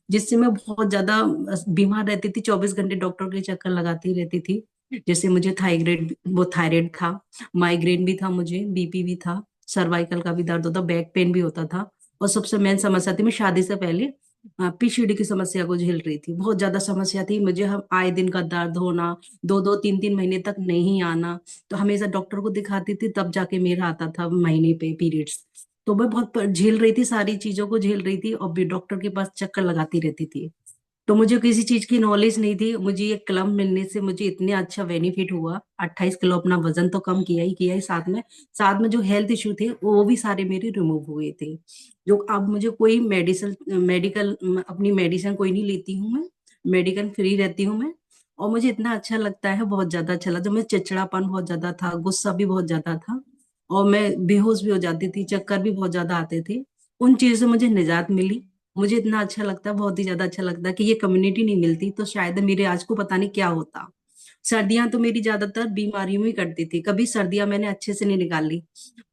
जिससे मैं बहुत ज्यादा बीमार रहती थी। 24 घंटे डॉक्टर के चक्कर लगाती रहती थी। जैसे मुझे थायराइड था, माइग्रेन भी था, मुझे बीपी भी था, सर्वाइकल का भी दर्द होता, बैक पेन भी होता था। और सबसे मेन समस्या थी, मैं शादी से पहले पीसीओडी की समस्या को झेल रही थी। बहुत ज्यादा समस्या थी मुझे, हम आए दिन का दर्द होना, 2-2 3-3 महीने तक नहीं आना। तो हमेशा डॉक्टर को दिखाती थी, तब जाके मेरा आता था महीने पे पीरियड्स। तो मैं बहुत झेल रही थी, सारी चीजों को झेल रही थी, और भी डॉक्टर के पास चक्कर लगाती रहती थी। तो मुझे किसी चीज की नॉलेज नहीं थी। मुझे ये क्लब मिलने से मुझे इतने अच्छा बेनिफिट हुआ। 28 किलो अपना वजन तो कम किया ही, साथ में जो हेल्थ इश्यू थे वो भी सारे मेरे रिमूव हुए थे। जो अब मुझे कोई मेडिकल अपनी मेडिसिन कोई नहीं लेती हूँ मैं, मेडिकल फ्री रहती हूँ मैं। और मुझे इतना अच्छा लगता है, बहुत ज्यादा अच्छा लगता है। मैं चिड़चिड़ापन बहुत ज्यादा था, गुस्सा भी बहुत ज्यादा था, और मैं बेहोश भी हो जाती थी, चक्कर भी बहुत ज्यादा आते थे। उन चीजों से मुझे निजात मिली। मुझे इतना अच्छा लगता है, बहुत ही ज्यादा अच्छा लगता है कि ये कम्युनिटी नहीं मिलती तो शायद मेरे आज को पता नहीं क्या होता। सर्दियां तो मेरी ज्यादातर बीमारियों में ही कटती थी, कभी सर्दियां मैंने अच्छे से नहीं निकाली।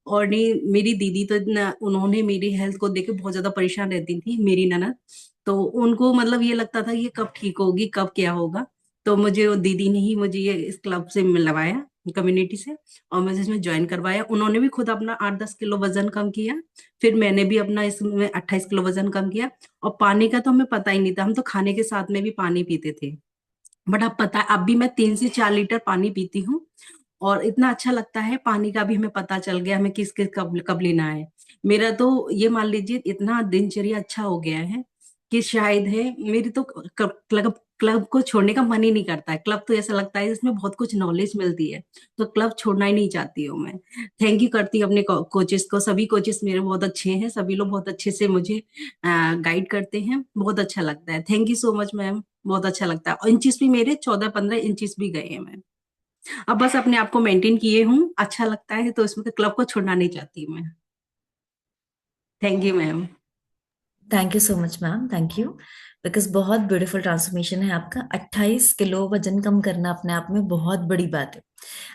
और नहीं, मेरी दीदी तो उन्होंने मेरी हेल्थ को देख के बहुत ज्यादा परेशान रहती थी, मेरी ननद। तो उनको मतलब ये लगता था ये कब ठीक होगी, कब क्या होगा। तो मुझे वो दीदी ने ही मुझे ये इस क्लब से मिलवाया, कम्युनिटी से, और मुझे इसमें ज्वाइन करवाया। उन्होंने भी खुद अपना 8-10 किलो वजन कम किया, फिर मैंने भी अपना इसमें 28 किलो वजन कम किया। और पानी का तो हमें पता ही नहीं था, हम तो खाने के साथ में भी पानी पीते थे। बट अब पता है, अब भी मैं 3 से 4 लीटर पानी पीती हूँ। और इतना अच्छा लगता है, पानी का भी हमें पता चल गया, हमें किस किस कब कब लेना है। मेरा तो ये मान लीजिए इतना दिनचर्या अच्छा हो गया है कि शायद है मेरी तो क्लब क्लब को छोड़ने का मन ही नहीं करता है। क्लब तो ऐसा लगता है इसमें बहुत कुछ नॉलेज मिलती है, तो क्लब छोड़ना ही नहीं चाहती हूँ मैं। थैंक यू करती हूँ अपने कोचेस को। सभी कोचेस मेरे बहुत अच्छे हैं, सभी लोग बहुत अच्छे से मुझे गाइड करते हैं, बहुत अच्छा लगता है। Thank you so much ma'am, बहुत अच्छा लगता है। और इंचिस भी मेरे 14-15 इंचिस भी गए हैं मैम। अब बस अपने आप को मेंटेन किए हूँ, अच्छा लगता है, तो इसमें क्लब को छोड़ना नहीं चाहती मैं। Thank you ma'am. Thank you so much ma'am, thank you. Because बहुत ब्यूटीफुल ट्रांसफॉर्मेशन है आपका। 28 किलो वजन कम करना अपने आप में बहुत बड़ी बात है।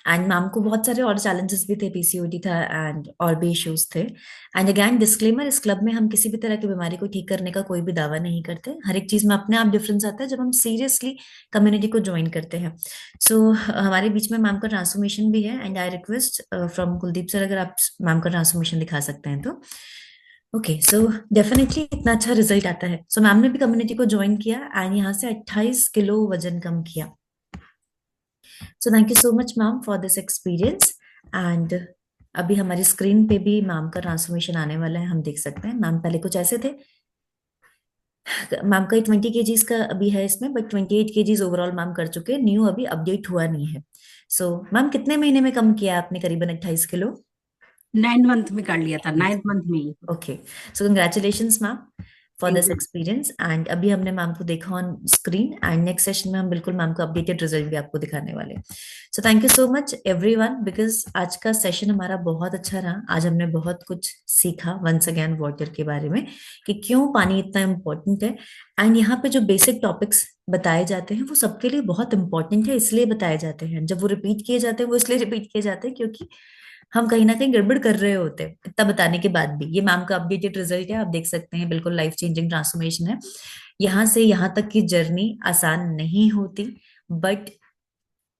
एंड मैम को बहुत सारे और चैलेंजेस भी थे, पीसीओडी था एंड और भी इश्यूज थे। एंड अगैन डिस्क्लेमर, इस क्लब में हम किसी भी तरह की बीमारी को ठीक करने का कोई भी दावा नहीं करते। हर एक चीज में अपने आप डिफरेंस आता है जब हम सीरियसली कम्युनिटी को ज्वाइन करते हैं। सो हमारे बीच में मैम का ट्रांसफॉर्मेशन भी है and I request from Kuldeep sir, अगर आप मैम का ट्रांसफॉर्मेशन दिखा सकते हैं तो। ओके, सो डेफिनेटली इतना अच्छा रिजल्ट आता है। सो मैम ने भी कम्युनिटी को ज्वाइन किया एंड यहाँ से 28 किलो वजन कम किया। सो thank you so much ma'am for this experience. And अभी हमारी स्क्रीन पे भी मैम का ट्रांसफॉर्मेशन आने वाला है, हम देख सकते हैं। मैम पहले कुछ ऐसे थे। मैम का 20 kgs का अभी है इसमें, बट 28 kgs ओवरऑल मैम कर चुके हैं, न्यू अभी अपडेट हुआ नहीं है। सो मैम कितने महीने में कम किया आपने करीबन 28 किलो? 9 मंथ में कर लिया था, 9th मंथ में ही। Okay, so congratulations ma'am for thank this you. Experience. And अभी हमने मैम को देखा on screen and next session में हम बिल्कुल मैम को अपडेटेड रिजल्ट भी आपको दिखाने वाले हैं। So thank you so much everyone, because आज का सेशन हमारा बहुत अच्छा रहा। आज हमने बहुत कुछ सीखा वंस अगेन वाटर के बारे में, कि क्यों पानी इतना इम्पोर्टेंट है। एंड यहाँ पे जो बेसिक टॉपिक्स बताए जाते हैं वो सबके लिए बहुत इंपॉर्टेंट है, इसलिए बताए जाते हैं। जब वो रिपीट किए जाते हैं वो इसलिए रिपीट किए जाते हैं क्योंकि हम कहीं ना कहीं गड़बड़ कर रहे होते हैं इतना बताने के बाद भी। ये मैम का अपडेटेड रिजल्ट है, आप देख सकते हैं, बिल्कुल लाइफ चेंजिंग ट्रांसफॉर्मेशन है। यहाँ से यहाँ तक की जर्नी आसान नहीं होती, बट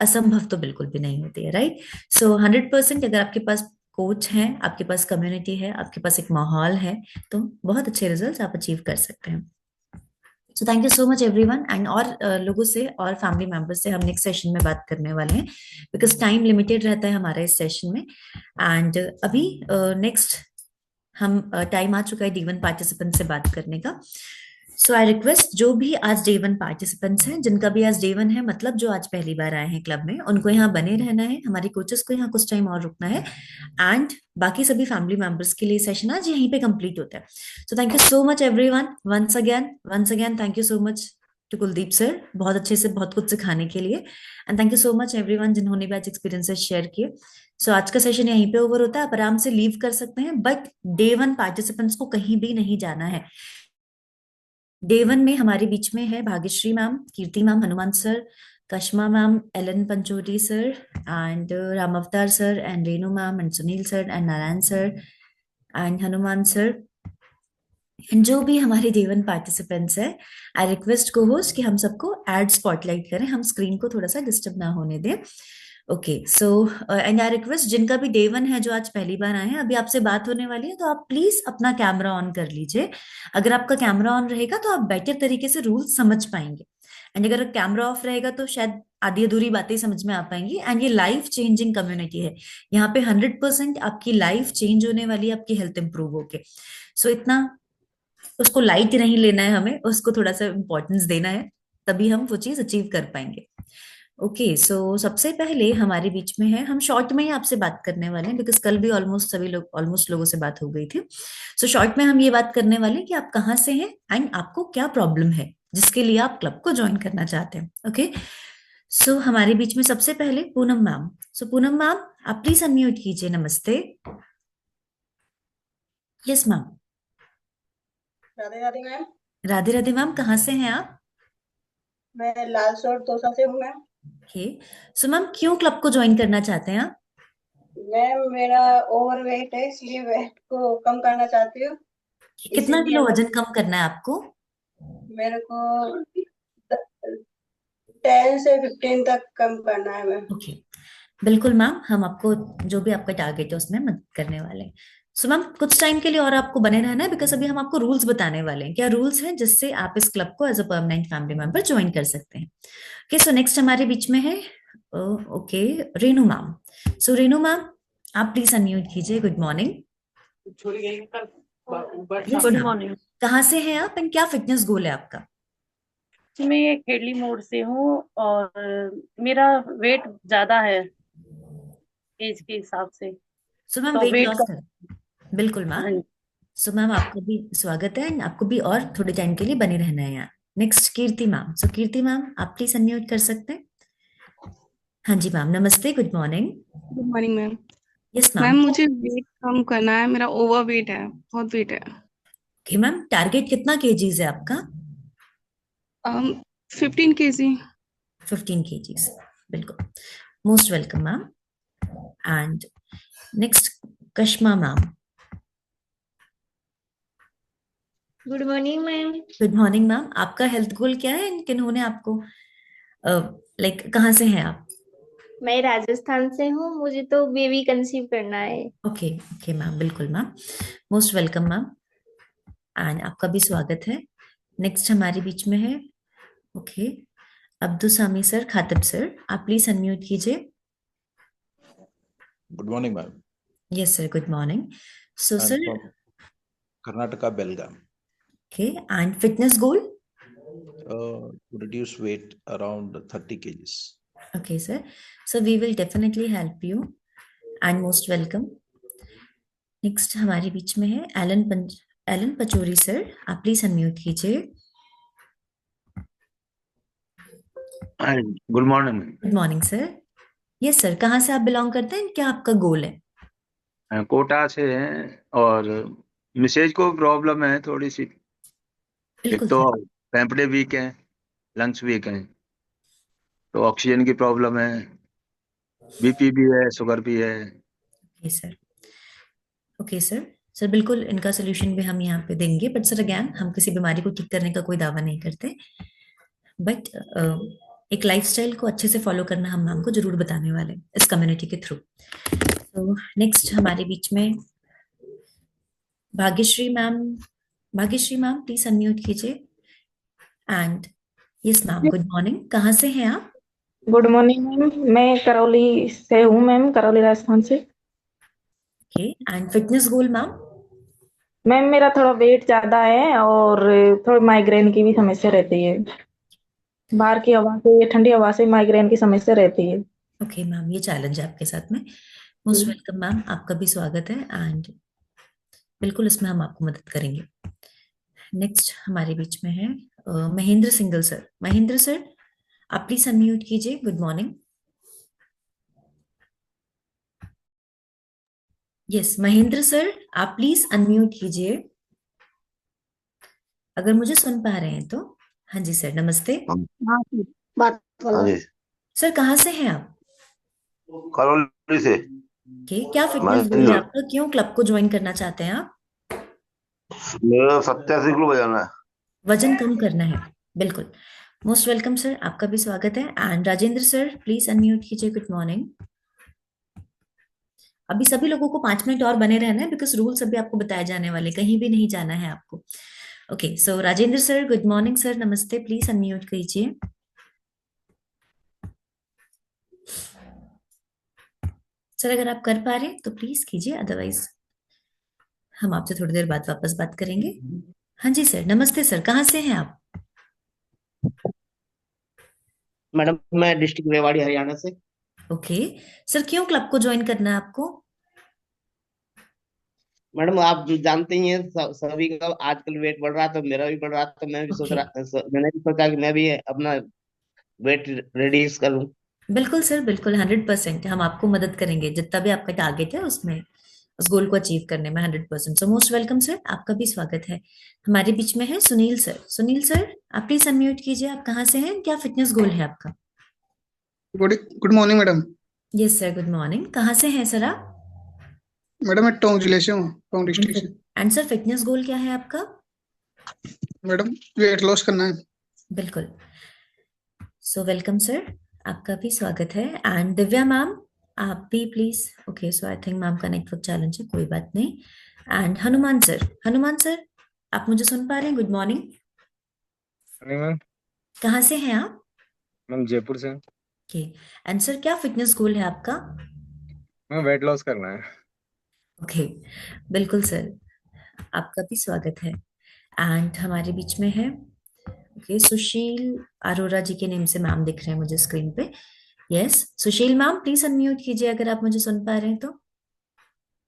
असंभव तो बिल्कुल भी नहीं होती है, राइट? सो 100% अगर आपके पास कोच है, आपके पास कम्युनिटी है, आपके पास एक माहौल है, तो बहुत अच्छे रिजल्ट आप अचीव कर सकते हैं। So thank you so much everyone. And और लोगों से और फैमिली मेंबर्स से हम नेक्स्ट सेशन में बात करने वाले हैं, बिकॉज टाइम लिमिटेड रहता है हमारा इस सेशन में। एंड अभी नेक्स्ट हम टाइम आ चुका है D1 पार्टिसिपेंट से बात करने का। सो आई रिक्वेस्ट जो भी आज D1 पार्टिसिपेंट्स हैं, जिनका भी आज D1 है, मतलब जो आज पहली बार आए हैं क्लब में, उनको यहाँ बने रहना है, हमारी कोचेस को यहाँ कुछ टाइम और रुकना है। एंड बाकी सभी फैमिली मेंबर्स के लिए सेशन आज यहीं पे कंप्लीट होता है। So thank you so much everyone, once again thank you so much to Kuldeep sir, बहुत अच्छे से बहुत कुछ सिखाने के लिए। And thank you so much everyone जिन्होंने भी आज एक्सपीरियंसेस शेयर किए। सो आज का सेशन यहीं पे ओवर होता है, आप आराम से लीव कर सकते हैं, बट D1 पार्टिसिपेंट्स को कहीं भी नहीं जाना है। D1 में हमारे बीच में है Bhagyashree ma'am, Kirti ma'am, Hanuman sir, Kashma ma'am, Alan Panchoti sir, and Ram Avatar sir, and Renu ma'am, and Sunil sir, and Narayan sir, and Hanuman sir. And जो भी हमारे D1 पार्टिसिपेंट्स है, आई रिक्वेस्ट को होस्ट कि हम सबको एड स्पॉटलाइट करें, हम स्क्रीन को थोड़ा सा डिस्टर्ब ना होने दें। Okay, so and I request जिनका भी D1 है, जो आज पहली बार आए हैं, अभी आपसे बात होने वाली है, तो आप प्लीज अपना कैमरा ऑन कर लीजिए। अगर आपका कैमरा ऑन रहेगा तो आप बेटर तरीके से रूल समझ पाएंगे, एंड अगर कैमरा ऑफ रहेगा तो शायद आधी अधूरी बातें समझ में आ पाएंगी। एंड ये लाइफ चेंजिंग कम्युनिटी है, यहाँ पे 100% आपकी लाइफ चेंज होने वाली है, आपकी हेल्थ इंप्रूव होके। सो इतना उसको लाइट नहीं लेना है, हमें उसको थोड़ा सा इंपॉर्टेंस देना है, तभी हम वो चीज अचीव कर पाएंगे। ओके, सो सबसे पहले हमारे बीच में है, हम शॉर्ट में ही आपसे बात करने वाले हैं, बिकॉज कल भी ऑलमोस्ट लोगों से बात हो गई थी। सो शॉर्ट में हम ये बात करने वाले हैं कि आप कहाँ से हैं एंड आपको क्या प्रॉब्लम है जिसके लिए आप क्लब को ज्वाइन करना चाहते हैं। ओके, सो हमारे बीच में सबसे पहले पूनम मैम। सो पूनम मैम, आप प्लीज अनम्यूट कीजिए। नमस्ते। Yes ma'am. Radhe Radhe ma'am. Radhe Radhe ma'am, कहाँ से हैं आप? मैं लालसोट दौसा से हूँ मैम। ओके, सो मैम क्यों क्लब को ज्वाइन करना चाहते हैं आप? मैम मेरा ओवरवेट है, इसलिए वेट को कम करना चाहती हूँ। कितना इसीलिए किलो मैं वजन कम करना है आपको? मेरे को 10 से 15 तक कम करना है मैम। ओके, बिल्कुल मैम, हम आपको जो भी आपका टारगेट है उसमें मदद करने वाले हैं। सो मैम, कुछ टाइम के लिए और आपको बने रहना है, बिकॉज अभी हम आपको रूल्स बताने वाले हैं, क्या रूल्स हैं जिससे आप इस क्लब को as a permanent family member join कर सकते हैं। ओके, सो नेक्स्ट हमारे बीच में है ओके रेनू मैम। सो रेनू मैम, आप प्लीज अनम्यूट कीजिए। Good morning. Yes good ma'am, morning. कहाँ से हैं आप एंड क्या फिटनेस गोल है आपका? मैं खेड़ली मोड़ से हूँ और मेरा वेट ज्यादा है एज के हिसाब से, सो मैम, तो वेट वेट लॉस का। कर, बिल्कुल मैम। हाँ, सो मैम, आपका भी स्वागत है एंड आपको भी और थोड़े टाइम के लिए बने रहना है यहाँ। Next Kirti ma'am. So Kirti ma'am, आप प्लीज अनम्यूट कर सकते हैं? हाँ जी मैम, नमस्ते, good morning. Good morning ma'am. Yes ma'am. Ma'am मुझे वेट कम करना है, मेरा ओवर वेट है, बहुत वेट है। ओके मैम, टारगेट कितना केजीज है आपका? 15 kg। 15 केजीज, बिल्कुल। Most welcome ma'am. And next Kashma ma'am. Good morning ma'am. Good morning ma'am, आपका हेल्थ गोल क्या है एंड किन्होंने आपको लाइक कहाँ से हैं आप? मैं राजस्थान से हूँ, मुझे तो बेबी कंसीव करना है। ओके ओके मैम, बिल्कुल ma'am, most welcome ma'am and आपका भी स्वागत है। नेक्स्ट हमारे बीच में है ओके अब्दुल सामी सर, खातिब सर, आप प्लीज अनम्यूट कीजिए। Good morning, ma'am. Yes sir, good morning. So I'm sir, from Karnataka, Belgaum. Okay and fitness goal? To reduce weight around 30 kgs. Okay, sir. So we will definitely help you and most welcome. Next हमारे बीच में है Elon Pachouri sir, आप please unmute कीजिए। Good morning. Good morning sir. Yes sir, कहाँ से आप belong करते हैं, क्या आपका गोल है? कोटा से हैं और मिसेज को प्रॉब्लम है थोड़ी सी। एक बिल्कुल तो सर। फेफड़े वीक हैं, लंग्स वीक हैं, तो ऑक्सीजन की प्रॉब्लम है, बीपी भी है, शुगर भी है। Okay sir, okay sir. Sir बिल्कुल इनका सोल्यूशन भी हम यहाँ पे देंगे, बट सर अगेन हम किसी बीमारी को ठीक करने का कोई दावा नहीं करते, बट एक लाइफस्टाइल को अच्छे से फॉलो करना हम आपको जरूर बताने वाले हैं इस कम्युनिटी के थ्रू। तो नेक्स्ट हमारे बीच में Bhagyashree ma'am. Bhagyashree ma'am, please unmute कीजिए। And yes ma'am, good morning, कहाँ से हैं आप? गुड मॉर्निंग मैम, मैं करौली से हूँ मैम, करौली राजस्थान से। Okay and fitness goal ma'am? Ma'am मेरा थोड़ा वेट ज्यादा है और थोड़ी माइग्रेन की भी समस्या रहती है, बाहर की हवा से, ठंडी हवा से माइग्रेन की समस्या रहती है। ओके मैम, ये चैलेंज है आपके साथ में। मोस्ट वेलकम मैम, आपका भी स्वागत है एंड बिल्कुल इसमें हम आपको मदद करेंगे। नेक्स्ट हमारे बीच में है Mahendra single sir. Mahendra sir, आप प्लीज अनम्यूट कीजिए। Good morning. Yes Mahendra sir, आप प्लीज अनम्यूट कीजिए अगर मुझे सुन पा रहे हैं तो। हाँ जी सर, नमस्ते। हाँ बात सर कहाँ से हैं आप? करौली से। ओके, क्या फिटनेस गोल है आपका, क्यों क्लब को ज्वाइन करना चाहते हैं आप? मेरा 87 किलो वजन है। वजन कम करना है, बिल्कुल। मोस्ट वेलकम सर, आपका भी स्वागत है and Rajendra sir please unmute कीजिए। Good morning. अभी सभी लोगों को 5 मिनट और बने रहना है, बिकॉज रूल्स अभी आपको बताए जाने वाले, कहीं भी नहीं जाना है आपको। Okay, so Rajendra sir, good morning sir, नमस्ते, प्लीज अनम्यूट कीजिए। सर अगर आप कर पा रहे हैं तो प्लीज कीजिए, अदरवाइज हम आपसे थोड़ी देर बाद वापस बात करेंगे। हाँ जी सर, नमस्ते सर, कहाँ से हैं आप? मैडम मैं डिस्ट्रिक्ट रेवाड़ी हरियाणा से। ओके सर, क्यों क्लब को ज्वाइन करना है आपको? मैडम आप जो जानते ही हैं सभी का आजकल वेट बढ़ रहा था, मेरा भी बढ़ रहा था, मैं भी मैंने भी सोचा कि मैं भी अपना वेट रिड्यूस करूं। बिल्कुल सर, बिल्कुल 100% हम आपको मदद करेंगे, जितना भी आपका टारगेट है उसमें, उस गोल को अचीव करने में 100%। सो मोस्ट वेलकम सर, आपका भी स्वागत है। हमारे बीच में है सुनील सर। सुनील सर, आप प्लीज अनम्यूट कीजिए, आप कहाँ से हैं, क्या फिटनेस गोल है आपका? Good morning madam. Yes sir, good morning, कहाँ से हैं सर आप? मैडम मैं टोंक जिले से हूँ, टोंक डिस्ट्रिक्ट से। एंड सर फिटनेस गोल क्या है आपका? मैडम वेट लॉस करना है। बिल्कुल। सो वेलकम सर, आपका भी स्वागत है। एंड दिव्या मैम, आप भी please. Okay, so I think ma'am का नेटवर्क चैलेंज है, कोई बात नहीं। एंड हनुमान सर, आप मुझे सुन पा रहे हैं? Good morning. नहीं मैम। कहाँ से हैं आप? मैम जयपुर से। ओके। एंड सर, क्या फिटनेस गोल है आपका? मैम वेट लॉस करना है। ओके, बिल्कुल सर, आपका भी स्वागत है। एंड हमारे बीच में है ओके सुशील अरोरा जी के नेम से मैम दिख रहे हैं मुझे स्क्रीन पे। Yes, Sushil ma'am please unmute कीजिए अगर आप मुझे सुन पा रहे हैं तो।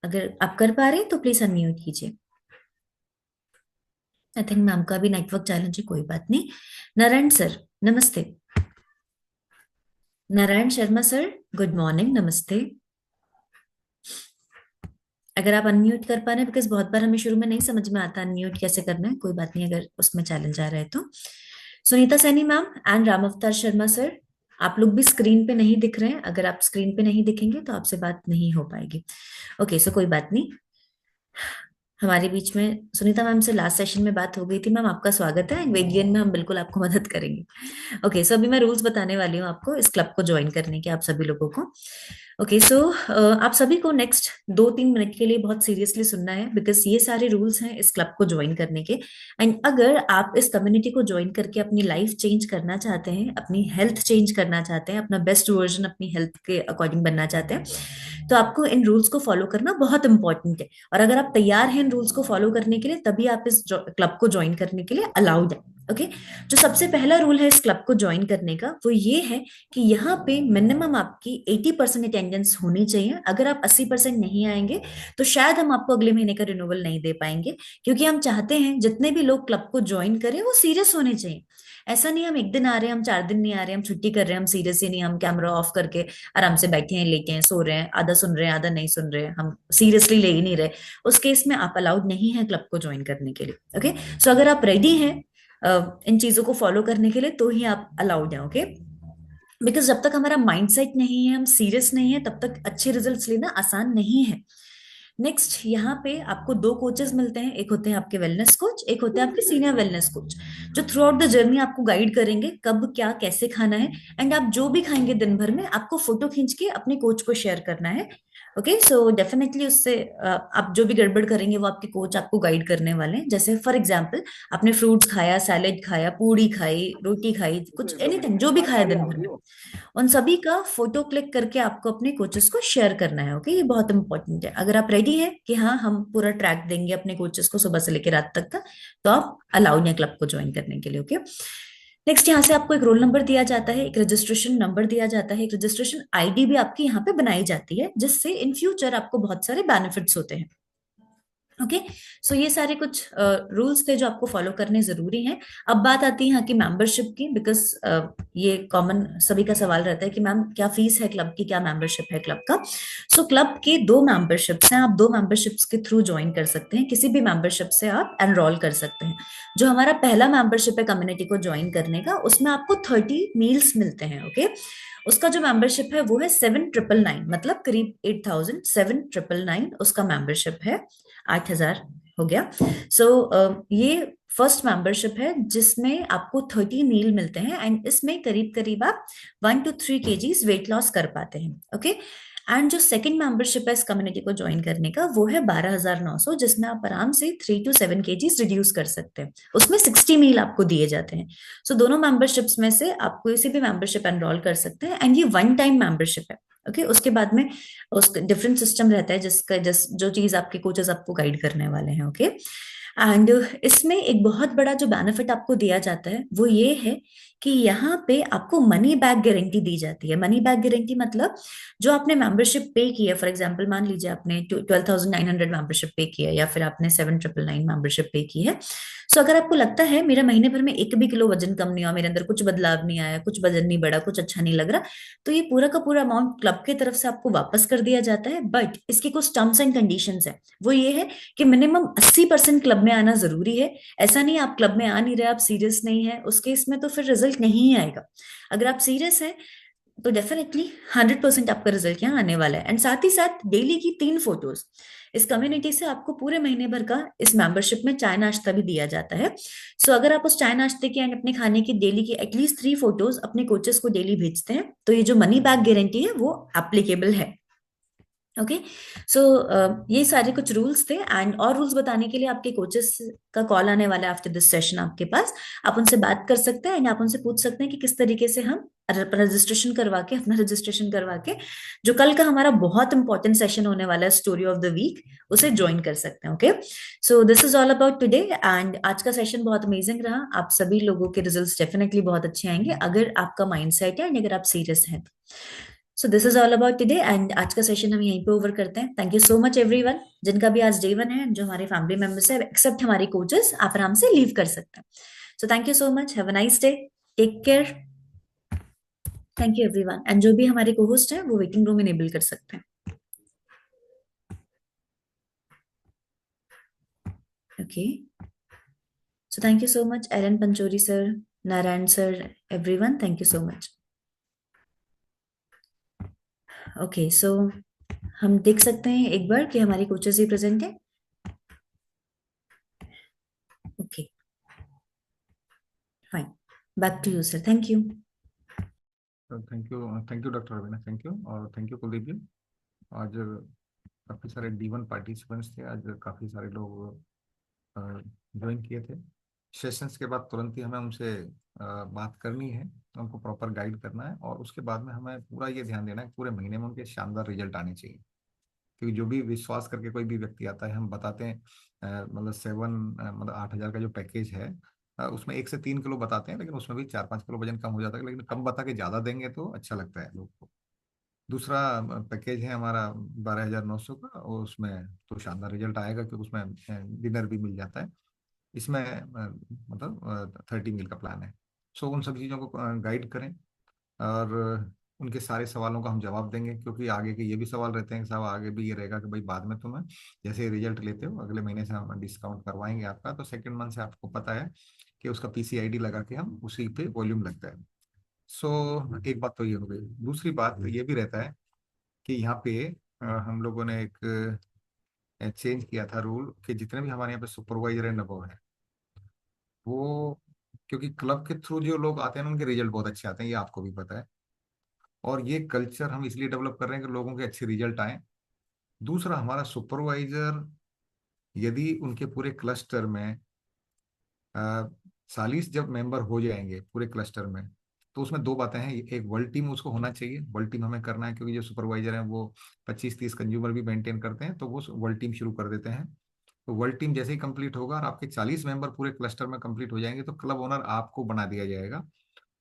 अगर आप कर पा रहे हैं तो प्लीज अनम्यूट कीजिए। आई थिंक मैम का भी नेटवर्क चैलेंज है, कोई बात नहीं। नारायण सर, नमस्ते। Narayan Sharma sir, good morning, नमस्ते। अगर आप अनम्यूट कर पा रहे हैं, बिकॉज बहुत बार हमें शुरू में नहीं समझ में आता अनम्यूट कैसे करना है, कोई बात नहीं अगर उसमें चैलेंज आ रहा है तो। सुनीता सैनी मैम एंड राम अवतार शर्मा सर, आप लोग भी स्क्रीन पे नहीं दिख रहे हैं। अगर आप स्क्रीन पे नहीं दिखेंगे तो आपसे बात नहीं हो पाएगी। ओके, सो कोई बात नहीं। हमारे बीच में सुनीता मैम से लास्ट सेशन में बात हो गई थी। मैम आपका स्वागत है, एंड वेट गेन में हम बिल्कुल आपको मदद करेंगे। ओके, सो अभी मैं रूल्स बताने वाली हूँ आपको इस क्लब को ज्वाइन करने के, आप सभी लोगों को। ओके, सो आप सभी को नेक्स्ट 2-3 मिनट के लिए बहुत सीरियसली सुनना है, बिकॉज ये सारे रूल्स हैं इस क्लब को ज्वाइन करने के। एंड अगर आप इस कम्युनिटी को ज्वाइन करके अपनी लाइफ चेंज करना चाहते हैं, अपनी हेल्थ चेंज करना चाहते हैं, अपना बेस्ट वर्जन अपनी हेल्थ के अकॉर्डिंग बनना चाहते हैं, तो आपको इन रूल्स को फॉलो करना बहुत इंपॉर्टेंट है। और अगर आप तैयार हैं इन रूल्स को फॉलो करने के लिए, तभी आप इस क्लब को ज्वाइन करने के लिए अलाउड है। ओके, जो सबसे पहला रूल है इस क्लब को ज्वाइन करने का, वो ये है कि यहाँ पे मिनिमम आपकी 80% अटेंडेंस होनी चाहिए। अगर आप 80% नहीं आएंगे तो शायद हम आपको अगले महीने का रिन्यूअल नहीं दे पाएंगे, क्योंकि हम चाहते हैं जितने भी लोग क्लब को ज्वाइन करें वो सीरियस होने चाहिए। ऐसा नहीं हम एक दिन आ रहे हैं, हम 4 दिन नहीं आ रहे, हम छुट्टी कर रहे हैं, हम सीरियस ही नहीं, हम कैमरा ऑफ करके आराम से बैठे हैं, लेटे हैं, सो रहे हैं, आधा सुन रहे हैं आधा नहीं सुन रहे हैं, हम सीरियसली ले ही नहीं रहे। उस केस में आप अलाउड नहीं है क्लब को ज्वाइन करने के लिए। ओके, सो अगर आप रेडी हैं इन चीजों को फॉलो करने के लिए, तो ही आप अलाउड हैं। ओके, बिकॉज जब तक हमारा माइंडसेट नहीं है, हम सीरियस नहीं है, तब तक अच्छे रिजल्ट्स लेना आसान नहीं है। नेक्स्ट, यहाँ पे आपको 2 कोचेस मिलते हैं। एक होते हैं आपके वेलनेस कोच, एक होते हैं आपके सीनियर वेलनेस कोच, जो थ्रू आउट द जर्नी आपको गाइड करेंगे कब क्या कैसे खाना है। एंड आप जो भी खाएंगे दिन भर में, आपको फोटो खींच के अपने कोच को शेयर करना है। ओके, सो डेफिनेटली उससे आप जो भी गड़बड़ करेंगे वो आपके कोच आपको गाइड करने वाले हैं। जैसे फॉर एग्जाम्पल, आपने फ्रूट्स खाया, सैलेड खाया, पूड़ी खाई, रोटी खाई, कुछ एनीथिंग जो भी खाया दिन भर में, उन सभी का फोटो क्लिक करके आपको अपने कोचेस को शेयर करना है। ओके, ये बहुत इंपॉर्टेंट है। अगर आप रेडी है कि हाँ हम पूरा ट्रैक देंगे अपने कोचेस को सुबह से लेकर रात तक का, तो आप अलाउड है क्लब को ज्वाइन करने के लिए। ओके, नेक्स्ट, यहाँ से आपको एक रोल नंबर दिया जाता है, एक रजिस्ट्रेशन नंबर दिया जाता है, एक रजिस्ट्रेशन आईडी भी आपकी यहाँ पे बनाई जाती है, जिससे इन फ्यूचर आपको बहुत सारे बेनिफिट्स होते हैं। ओके, सो ये सारे कुछ रूल्स थे जो आपको फॉलो करने जरूरी हैं। अब बात आती है यहाँ की मेंबरशिप की, बिकॉज ये कॉमन सभी का सवाल रहता है कि मैम क्या फीस है क्लब की, क्या मेंबरशिप है क्लब का। सो क्लब की 2 मेंबरशिप्स हैं, आप 2 मेंबरशिप्स के थ्रू ज्वाइन कर सकते हैं। किसी भी मेंबरशिप से आप एनरोल कर सकते हैं। जो हमारा पहला मेंबरशिप है कम्युनिटी को ज्वाइन करने का, उसमें आपको 30 मील्स मिलते हैं। ओके, उसका जो मेंबरशिप है वो है 7,999, मतलब करीब 8,000, 7,999 उसका मेंबरशिप है, 8,000 हो गया। सो ये फर्स्ट मेंबरशिप है जिसमें आपको 30 मील मिलते हैं, एंड इसमें करीब करीब आप 1 to 3 kgs वेट लॉस कर पाते हैं। ओके, एंड जो सेकंड मेंबरशिप है इस कम्युनिटी को ज्वाइन करने का, वो है 12,900, जिसमें आप आराम से 3 to 7 kgs रिड्यूस कर सकते हैं। उसमें 60 मील आपको दिए जाते हैं। सो दोनों मेंबरशिप्स में से आप कोई सी भी मेंबरशिप एनरोल कर सकते हैं, एंड ये 1 टाइम मेंबरशिप है। ओके, उसके बाद में उसका डिफरेंट सिस्टम रहता है, जो चीज आपके कोचेस आपको गाइड करने वाले हैं। ओके, एंड इसमें एक बहुत बड़ा जो बेनिफिट आपको दिया जाता है वो ये है कि यहाँ पे आपको मनी बैक गारंटी दी जाती है। मनी बैक गारंटी मतलब जो आपने मेंबरशिप पे की है, फॉर एग्जांपल मान लीजिए आपने 12,900 मेंबरशिप पे की है, या फिर आपने 7,999 मेंबरशिप पे की है। सो अगर आपको लगता है मेरा महीने भर में 1 भी किलो वजन कम नहीं हुआ, मेरे अंदर कुछ बदलाव नहीं आया, कुछ वजन नहीं बढ़ा, कुछ अच्छा नहीं लग रहा, तो ये पूरा का पूरा अमाउंट क्लब की तरफ से आपको वापस कर दिया जाता है। बट इसकी कुछ टर्म्स एंड कंडीशंस है। वो ये है कि मिनिमम 80% क्लब में आना जरूरी है। ऐसा नहीं आप क्लब में आ नहीं रहे, आप सीरियस नहीं है, उस केस में तो फिर रिजल्ट नहीं आएगा। अगर आप सीरियस हैं तो डेफिनेटली 100% आपका रिजल्ट यहाँ आने वाला है। एंड साथ ही साथ डेली की 3 फोटोज, इस कम्युनिटी से आपको पूरे महीने भर का इस मेंबरशिप में चाय नाश्ता भी दिया जाता है। सो अगर आप उस चाय नाश्ते की एंड अपने खाने की डेली की एटलीस्ट 3 फोटोज अपने कोचेस को डेली भेजते हैं तो ये जो मनी बैक गारंटी है वो एप्लीकेबल है। ओके, सो ये सारे कुछ रूल्स थे एंड और रूल्स बताने के लिए आपके कोचेस का कॉल आने वाला है आफ्टर दिस सेशन आपके पास। आप उनसे बात कर सकते हैं एंड आप उनसे पूछ सकते हैं कि किस तरीके से हम रजिस्ट्रेशन करवा के अपना रजिस्ट्रेशन करवा के जो कल का हमारा बहुत इंपॉर्टेंट सेशन होने वाला है स्टोरी ऑफ द वीक उसे ज्वाइन कर सकते हैं। Okay, so this is all about today and आज का सेशन बहुत अमेजिंग रहा। आप सभी लोगों के रिजल्ट्स डेफिनेटली बहुत अच्छे आएंगे अगर आपका माइंड सेट है एंड अगर आप सीरियस हैं। So this is all about today and आज का सेशन हम यहीं पे ओवर करते हैं। Thank you so much everyone, जिनका भी आज डे 1 है, जो हमारे फैमिली मेंबर्स है एक्सेप्ट हमारे कोचेस, आप आराम से लीव कर सकते हैं। So thank you so much, have a nice day, take care, thank you everyone. And जो भी हमारे को होस्ट है वो वेटिंग रूम इनेबल कर सकते हैं। Okay, so thank you so much Alan Panchori sir, Narayan sir, everyone, thank you so much. Okay, so हम देख सकते हैं एक बार कि हमारी कोचेस ही प्रेजेंट है। Okay, fine, back to you sir, thank you. Thank you doctor Raveena, thank you, और थैंक यू कुलदीप जी। आज काफ़ी सारे D1 पार्टिसिपेंट्स थे, आज काफ़ी सारे लोग ज्वाइन किए थे। सेशंस के बाद तुरंत ही हमें उनसे बात करनी है, उनको प्रॉपर गाइड करना है और उसके बाद में हमें पूरा ये ध्यान देना है पूरे महीने में उनके शानदार रिजल्ट आने चाहिए। क्योंकि जो भी विश्वास करके कोई भी व्यक्ति आता है, हम बताते हैं मतलब 8,000 का जो पैकेज है उसमें 1 से 3 किलो बताते हैं, लेकिन उसमें भी 4-5 किलो वजन कम हो जाता है, लेकिन कम बता के ज़्यादा देंगे तो अच्छा लगता है लोग को। दूसरा पैकेज है हमारा 12,900 का, और उसमें तो शानदार रिजल्ट आएगा क्योंकि उसमें डिनर भी मिल जाता है। इसमें मतलब 30 मील का प्लान है। सो उन सब चीज़ों को गाइड करें और उनके सारे सवालों का हम जवाब देंगे, क्योंकि आगे के ये भी सवाल रहते हैं कि साहब आगे भी ये रहेगा कि भाई बाद में तुम्हें जैसे रिजल्ट लेते हो अगले महीने से हम डिस्काउंट करवाएंगे आपका, तो सेकंड मंथ से आपको पता है कि उसका PCID लगा के हम उसी पे वॉल्यूम लगता है। सो एक बात तो ये हो गई। दूसरी बात ये भी रहता है कि यहाँ पे हम लोगों ने एक चेंज किया था रूल कि जितने भी हमारे यहाँ पे सुपरवाइजर एंड अबव है वो, क्योंकि क्लब के थ्रू जो लोग आते हैं उनके रिजल्ट बहुत अच्छे आते हैं, ये आपको भी पता है, और ये कल्चर हम इसलिए डेवलप कर रहे हैं कि लोगों के अच्छे रिजल्ट आए। दूसरा, हमारा सुपरवाइजर यदि उनके पूरे क्लस्टर में 40 जब मेंबर हो जाएंगे पूरे क्लस्टर में, तो उसमें 2 बातें हैं। एक वर्ल्ड टीम उसको होना चाहिए, वर्ल्ड टीम हमें करना है, क्योंकि जो सुपरवाइजर हैं वो 25-30 कंज्यूमर भी मेंटेन करते हैं, तो वो वर्ल्ड टीम शुरू कर देते हैं। तो वर्ल्ड टीम जैसे ही कंप्लीट होगा और आपके 40 मेंबर पूरे क्लस्टर में कंप्लीट हो जाएंगे तो क्लब ओनर आपको बना दिया जाएगा।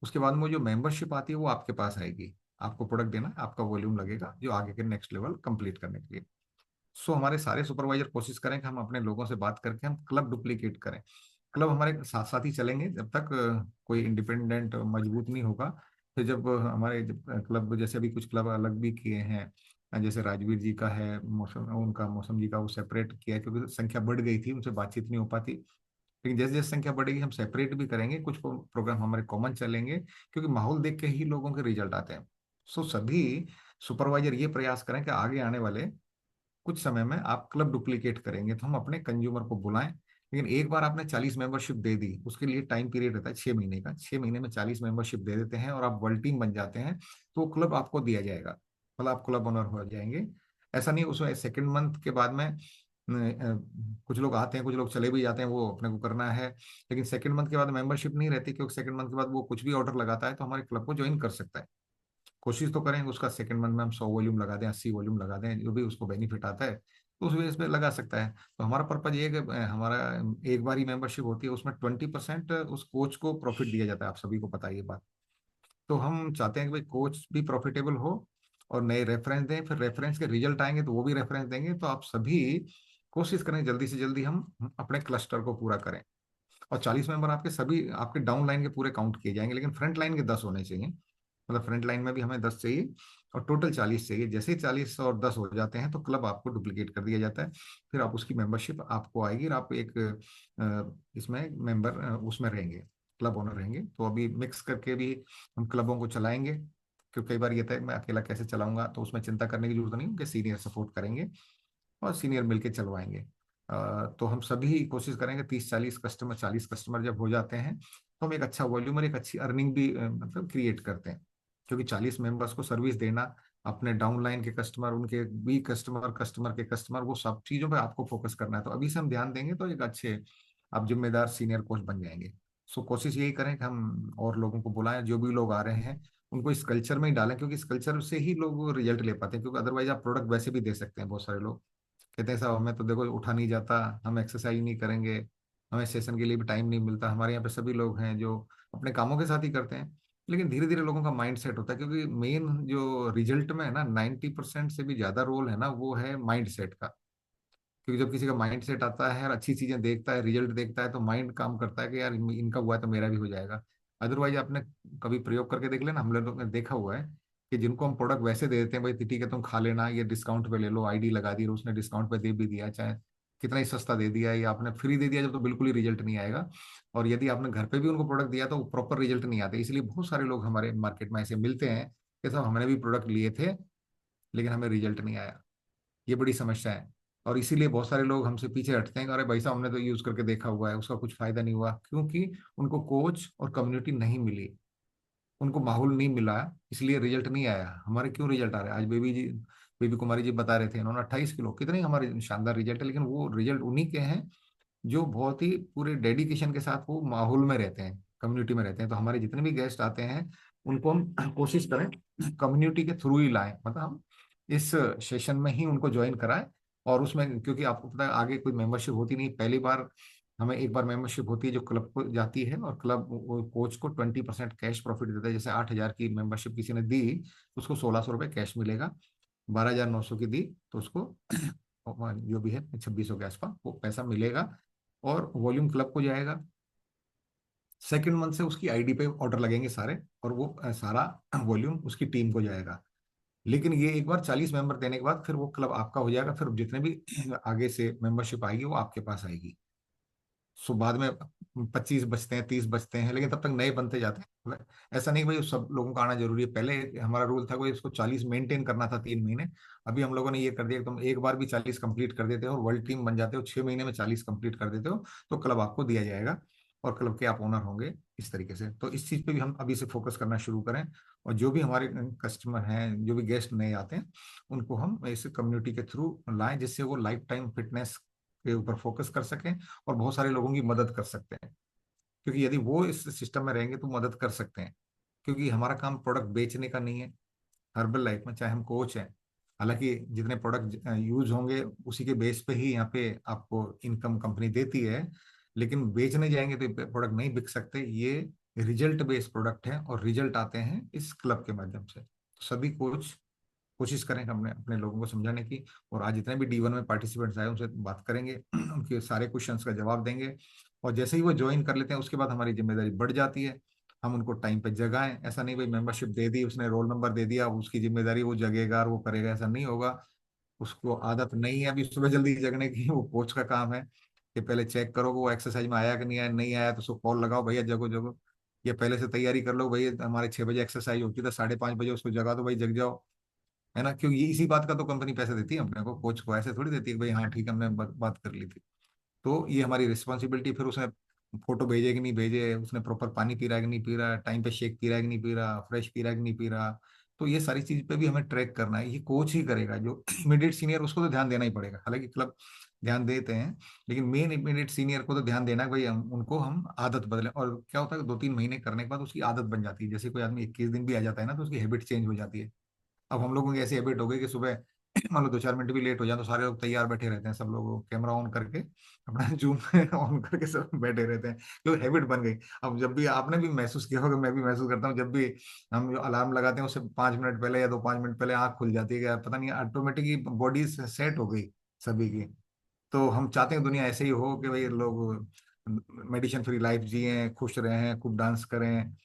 उसके बाद में जो मेंबरशिप आती है वो आपके पास आएगी, आपको प्रोडक्ट देना, आपका वॉल्यूम लगेगा जो आगे के नेक्स्ट लेवल कंप्लीट करने के लिए। सो हमारे सारे सुपरवाइजर कोशिश करें कि हम अपने लोगों से बात करके हम क्लब डुप्लीकेट करें। क्लब हमारे साथ साथ ही चलेंगे जब तक कोई इंडिपेंडेंट मजबूत नहीं होगा। फिर जब हमारे क्लब, जैसे अभी कुछ क्लब अलग भी किए हैं, जैसे राजवीर जी का है, मौसम जी का वो सेपरेट किया है क्योंकि संख्या बढ़ गई थी, उनसे बातचीत नहीं हो पाती। लेकिन जैसे जैसे संख्या बढ़ेगी हम सेपरेट भी करेंगे, कुछ प्रोग्राम हमारे कॉमन चलेंगे, क्योंकि माहौल देख के ही लोगों के रिजल्ट आते हैं। सो सभी सुपरवाइजर ये प्रयास करें कि आगे आने वाले कुछ समय में आप क्लब डुप्लीकेट करेंगे तो हम अपने कंज्यूमर को बुलाएं। लेकिन एक बार आपने 40 मेंबरशिप दे दी, उसके लिए टाइम पीरियड रहता है 6 महीने का। 6 महीने में 40 मेंबरशिप दे देते हैं और आप वर्ल्ड टीम बन जाते हैं, तो क्लब आपको दिया जाएगा, मतलब आप क्लब ओनर हो जाएंगे। ऐसा नहीं उसमें सेकेंड मंथ के बाद में कुछ लोग आते हैं, कुछ लोग चले भी जाते हैं, वो अपने को करना है। लेकिन सेकंड मंथ के बाद मेंबरशिप नहीं रहती, क्योंकि सेकंड मंथ के बाद वो कुछ भी ऑर्डर लगाता है तो हमारे क्लब को ज्वाइन कर सकता है। कोशिश तो करेंगे उसका सेकंड मंथ में हम 100 वॉल्यूम लगा दें, 80 वॉल्यूम लगा दें, जो भी उसको बेनिफिट आता है तो उस बेस पे लगा सकता है। तो हमारा पर्पज ये है कि हमारा एक बार ही मेंबरशिप होती है, उसमें 20% उस कोच को प्रॉफिट दिया जाता है, आप सभी को पता है ये बात। तो हम चाहते हैं कि भाई कोच भी प्रॉफिटेबल हो और नए रेफरेंस दें, फिर रेफरेंस के रिजल्ट आएंगे तो वो भी रेफरेंस देंगे। तो आप सभी कोशिश करें जल्दी से जल्दी हम अपने क्लस्टर को पूरा करें। और 40 मेंबर आपके सभी आपके डाउन लाइन के पूरे काउंट किए जाएंगे, लेकिन फ्रंट लाइन के 10 होने चाहिए। मतलब फ्रंट लाइन में भी हमें 10 चाहिए और टोटल 40 चाहिए। जैसे ही 40 और 10 हो जाते हैं तो क्लब आपको डुप्लीकेट कर दिया जाता है, फिर आप उसकी मेंबरशिप आपको आएगी और आप एक इसमें मेंबर उसमें रहेंगे, क्लब ओनर रहेंगे। तो अभी मिक्स करके भी हम क्लबों को चलाएंगे, क्योंकि कई बार ये था मैं अकेला कैसे चलाऊंगा, तो उसमें चिंता करने की जरूरत नहीं, उनके सीनियर सपोर्ट करेंगे। और सीनियर मिलके चलवाएंगे। तो हम सभी कोशिश करेंगे 40 कस्टमर जब हो जाते हैं तो हम एक अच्छा वॉल्यूम और एक अच्छी अर्निंग भी मतलब क्रिएट करते हैं। क्योंकि 40 मेंबर्स को सर्विस देना, अपने डाउनलाइन के कस्टमर, उनके भी कस्टमर, कस्टमर के कस्टमर, वो सब चीज़ों पे आपको फोकस करना है। तो अभी से हम ध्यान देंगे तो एक अच्छे आप जिम्मेदार सीनियर कोच बन जाएंगे। सो कोशिश यही करें कि हम और लोगों को बुलाएं, जो भी लोग आ रहे हैं उनको इस कल्चर में ही डालें, क्योंकि इस कल्चर से ही लोग रिजल्ट ले पाते हैं। क्योंकि अदरवाइज आप प्रोडक्ट वैसे भी दे सकते हैं। बहुत सारे लोग कहते हैं साहब हमें तो देखो उठा नहीं जाता, हम एक्सरसाइज नहीं करेंगे, हमें सेशन के लिए भी टाइम नहीं मिलता। हमारे यहाँ पे सभी लोग हैं जो अपने कामों के साथ ही करते हैं। लेकिन धीरे धीरे लोगों का माइंड सेट होता है, क्योंकि मेन जो रिजल्ट में है ना 90% से भी ज्यादा रोल है ना, वो है माइंड सेट का। क्योंकि जब किसी का माइंड सेट आता है और अच्छी चीजें देखता है, रिजल्ट देखता है, तो माइंड काम करता है कि यार इनका हुआ है तो मेरा भी हो जाएगा। अदरवाइज आपने कभी प्रयोग करके देख लेना, हम लोगों ने देखा हुआ है कि जिनको हम प्रोडक्ट वैसे दे देते हैं, भाई ठीक है तुम खा लेना, ये डिस्काउंट पे ले लो, आईडी लगा दी और उसने डिस्काउंट पे दे भी दिया, चाहे कितना ही सस्ता दे दिया या आपने फ्री दे दिया, जब तो बिल्कुल ही रिजल्ट नहीं आएगा। और यदि आपने घर पे भी उनको प्रोडक्ट दिया तो प्रॉपर रिजल्ट नहीं आते। इसलिए बहुत सारे लोग हमारे मार्केट में ऐसे मिलते हैं कि साहब हमने भी प्रोडक्ट लिए थे लेकिन हमें रिजल्ट नहीं आया। ये बड़ी समस्या है। और इसीलिए बहुत सारे लोग हमसे पीछे हटते हैं कि अरे भाई साहब हमने तो यूज करके देखा हुआ है, उसका कुछ फायदा नहीं हुआ, क्योंकि उनको कोच और कम्युनिटी नहीं मिली, उनको माहौल नहीं मिला, इसलिए रिजल्ट नहीं आया। हमारे क्यों रिजल्ट आ रहे हैं? आज बेबी कुमारी जी बता रहे थे, इन्होंने 28 किलो, कितने हमारे शानदार रिजल्ट है। लेकिन वो रिजल्ट उन्हीं के हैं जो बहुत ही पूरे डेडिकेशन के साथ वो माहौल में रहते हैं, कम्युनिटी में रहते हैं। तो हमारे जितने भी गेस्ट आते हैं उनको हम कोशिश करें कम्युनिटी के थ्रू ही लाएं, मतलब हम इस सेशन में ही उनको ज्वाइन कराएं। और उसमें क्योंकि आपको पता है आगे कोई मेंबरशिप होती नहीं, पहली बार हमें एक बार मेंबरशिप होती है जो क्लब को जाती है, और क्लब कोच को 20% कैश प्रॉफिट देता है। जैसे 8,000 की मेंबरशिप किसी ने दी तो उसको 1,600 रुपये कैश मिलेगा। 12,900 की दी तो उसको जो भी है 2,600 के आसपास वो पैसा मिलेगा, और वॉल्यूम क्लब को जाएगा। सेकंड मंथ से उसकी आईडी पे ऑर्डर लगेंगे सारे, और वो सारा वॉल्यूम उसकी टीम को जाएगा। लेकिन ये एक बार 40 मेंबर देने के बाद फिर वो क्लब आपका हो जाएगा। फिर जितने भी आगे से मेंबरशिप आएगी वो आपके पास आएगी। सो बाद में 25 बचते हैं, 30 बचते हैं, लेकिन तब तक नए बनते जाते हैं। मतलब ऐसा नहीं भाई सब लोगों का आना जरूरी है। पहले हमारा रूल था कोई इसको 40 मेंटेन करना था 3 महीने। अभी हम लोगों ने ये कर दिया कि तुम एक बार भी 40 कंप्लीट कर देते हो और वर्ल्ड टीम बन जाते हो, 6 महीने में 40 कंप्लीट कर देते हो तो क्लब आपको दिया जाएगा और क्लब के आप ओनर होंगे। इस तरीके से तो इस चीज पे भी हम अभी से फोकस करना शुरू करें। और जो भी हमारे कस्टमर हैं, जो भी गेस्ट नए आते हैं, उनको हम इस कम्युनिटी के थ्रू लाएं, जिससे वो लाइफ टाइम फिटनेस के ऊपर फोकस कर सकें और बहुत सारे लोगों की मदद कर सकते हैं। क्योंकि यदि वो इस सिस्टम में रहेंगे तो मदद कर सकते हैं। क्योंकि हमारा काम प्रोडक्ट बेचने का नहीं है। हर्बल लाइफ में चाहे हम कोच हैं, हालांकि जितने प्रोडक्ट यूज होंगे उसी के बेस पे ही यहाँ पे आपको इनकम कंपनी देती है, लेकिन बेचने जाएंगे तो प्रोडक्ट नहीं बिक सकते। ये रिजल्ट बेस्ड प्रोडक्ट है और रिजल्ट आते हैं इस क्लब के माध्यम से। तो सभी कोच कोशिश करें हमने अपने लोगों को समझाने की। और आज जितने भी D1 में पार्टिसिपेंट्स आए उनसे बात करेंगे, उनके सारे क्वेश्चंस का जवाब देंगे। और जैसे ही वो ज्वाइन कर लेते हैं उसके बाद हमारी जिम्मेदारी बढ़ जाती है, हम उनको टाइम पे जगाएं। ऐसा नहीं भाई मेंबरशिप दे दी, उसने रोल नंबर दे दिया, उसकी जिम्मेदारी वो जगेगा और वो करेगा, ऐसा नहीं होगा। उसको आदत नहीं है अभी सुबह जल्दी जगने की, वो कोच का काम है कि पहले चेक करो वो एक्सरसाइज में आया कि नहीं आया। नहीं आया तो उसको कॉल लगाओ, भैया जगो जगो, या पहले से तैयारी कर लो, भैया हमारे 6 बजे एक्सरसाइज होती है, 5:30 बजे उसको जगा दो, भाई जग जाओ, है ना। क्योंकि इसी बात का तो कंपनी पैसे देती है अपने को, कोच को ऐसे थोड़ी देती है कि भाई हाँ ठीक है हमने बात कर ली थी। तो ये हमारी रिस्पॉन्सिबिलिटी। फिर उसने फोटो भेजे कि नहीं भेजे, उसने प्रॉपर पानी पी रहा है कि नहीं पी रहा, टाइम पे शेक पी रहा है कि नहीं पी रहा, फ्रेश पी रहा है कि नहीं पी रहा। तो ये सारी चीज पे भी हमें ट्रैक करना है, ये कोच ही करेगा। जो इमीडिएट सीनियर उसको तो ध्यान देना ही पड़ेगा, हालांकि क्लब ध्यान देते हैं, लेकिन मेन इमीडिएट सीनियर को तो ध्यान देना है भाई उनको हम आदत बदलें। और क्या होता है 2-3 महीने करने के बाद उसकी आदत बन जाती है। जैसे कोई आदमी 21 दिन भी आ जाता है ना तो उसकी हैबिट चेंज हो जाती है। अब हम लोगों की ऐसी हैबिट हो गई कि सुबह मान लो 2-4 मिनट भी लेट हो जाए तो सारे लोग तैयार बैठे रहते हैं, सब लोग कैमरा ऑन करके अपना जूम ऑन करके सब बैठे रहते हैं, जो हैबिट बन गई। अब जब भी आपने भी महसूस किया होगा, मैं भी महसूस करता हूँ, जब भी हम जो अलार्म लगाते हैं उससे 5 मिनट पहले या 5 मिनट पहले आंख खुल जाती है, पता नहीं ऑटोमेटिकली बॉडी सेट हो गई सभी की। तो हम चाहते हैं दुनिया ऐसे ही हो कि भाई लोग मेडिसिन फ्री लाइफ जिए, खुश रहें, खूब डांस करें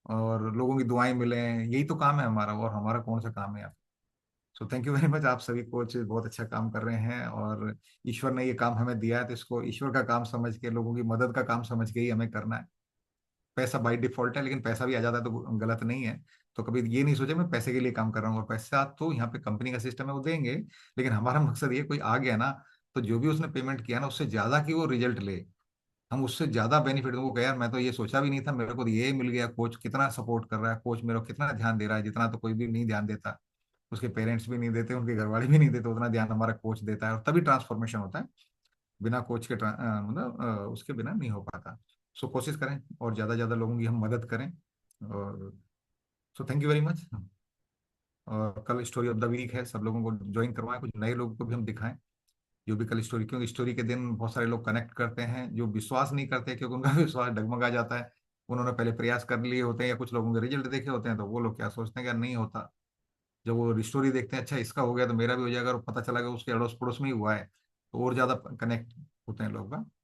और लोगों की दुआएं मिलें। यही तो काम है हमारा, और हमारा कौन सा काम है। So thank you very much, आप सभी कोच बहुत अच्छा काम कर रहे हैं, और ईश्वर ने ये काम हमें दिया है तो इसको ईश्वर का काम समझ के, लोगों की मदद का काम समझ के ही हमें करना है। पैसा बाय डिफॉल्ट है, लेकिन पैसा भी आ जाता है तो गलत नहीं है। तो कभी ये नहीं सोचे मैं पैसे के लिए काम कर रहा हूँ, और पैसा तो यहाँ पे कंपनी का सिस्टम है वो देंगे, लेकिन हमारा मकसद ये कोई आ गया ना, तो जो भी उसने पेमेंट किया ना उससे ज्यादा की वो रिजल्ट ले, हम उससे ज्यादा बेनिफिट दूँ। वो कहे यार मैं तो ये सोचा भी नहीं था, मेरे को तो ये मिल गया, कोच कितना सपोर्ट कर रहा है, कोच मेरे को कितना ध्यान दे रहा है, जितना तो कोई भी नहीं ध्यान देता, उसके पेरेंट्स भी नहीं देते, उनके घर वाले भी नहीं देते, उतना ध्यान हमारा कोच देता है, और तभी ट्रांसफॉर्मेशन होता है। बिना कोच के मतलब उसके बिना नहीं हो पाता। सो कोशिश करें और ज्यादा ज्यादा लोगों की हम मदद करें। और सो थैंक यू वेरी मच। और कल स्टोरी ऑफ द वीक है, सब लोगों को ज्वाइन करवाएं, कुछ नए लोगों को भी हम दिखाएं जो भी कल स्टोरी, क्योंकि स्टोरी के दिन बहुत सारे लोग कनेक्ट करते हैं जो विश्वास नहीं करते, क्योंकि उनका विश्वास डगमगा जाता है, उन्होंने पहले प्रयास कर लिए होते हैं या कुछ लोगों के रिजल्ट देखे होते हैं, तो वो लोग क्या सोचते हैं कि यार नहीं होता। जब वो स्टोरी देखते हैं अच्छा इसका हो गया तो मेरा भी हो जाएगा, और पता चला कि उसके अड़ोस पड़ोस में ही हुआ है, तो और ज्यादा कनेक्ट होते हैं लोग।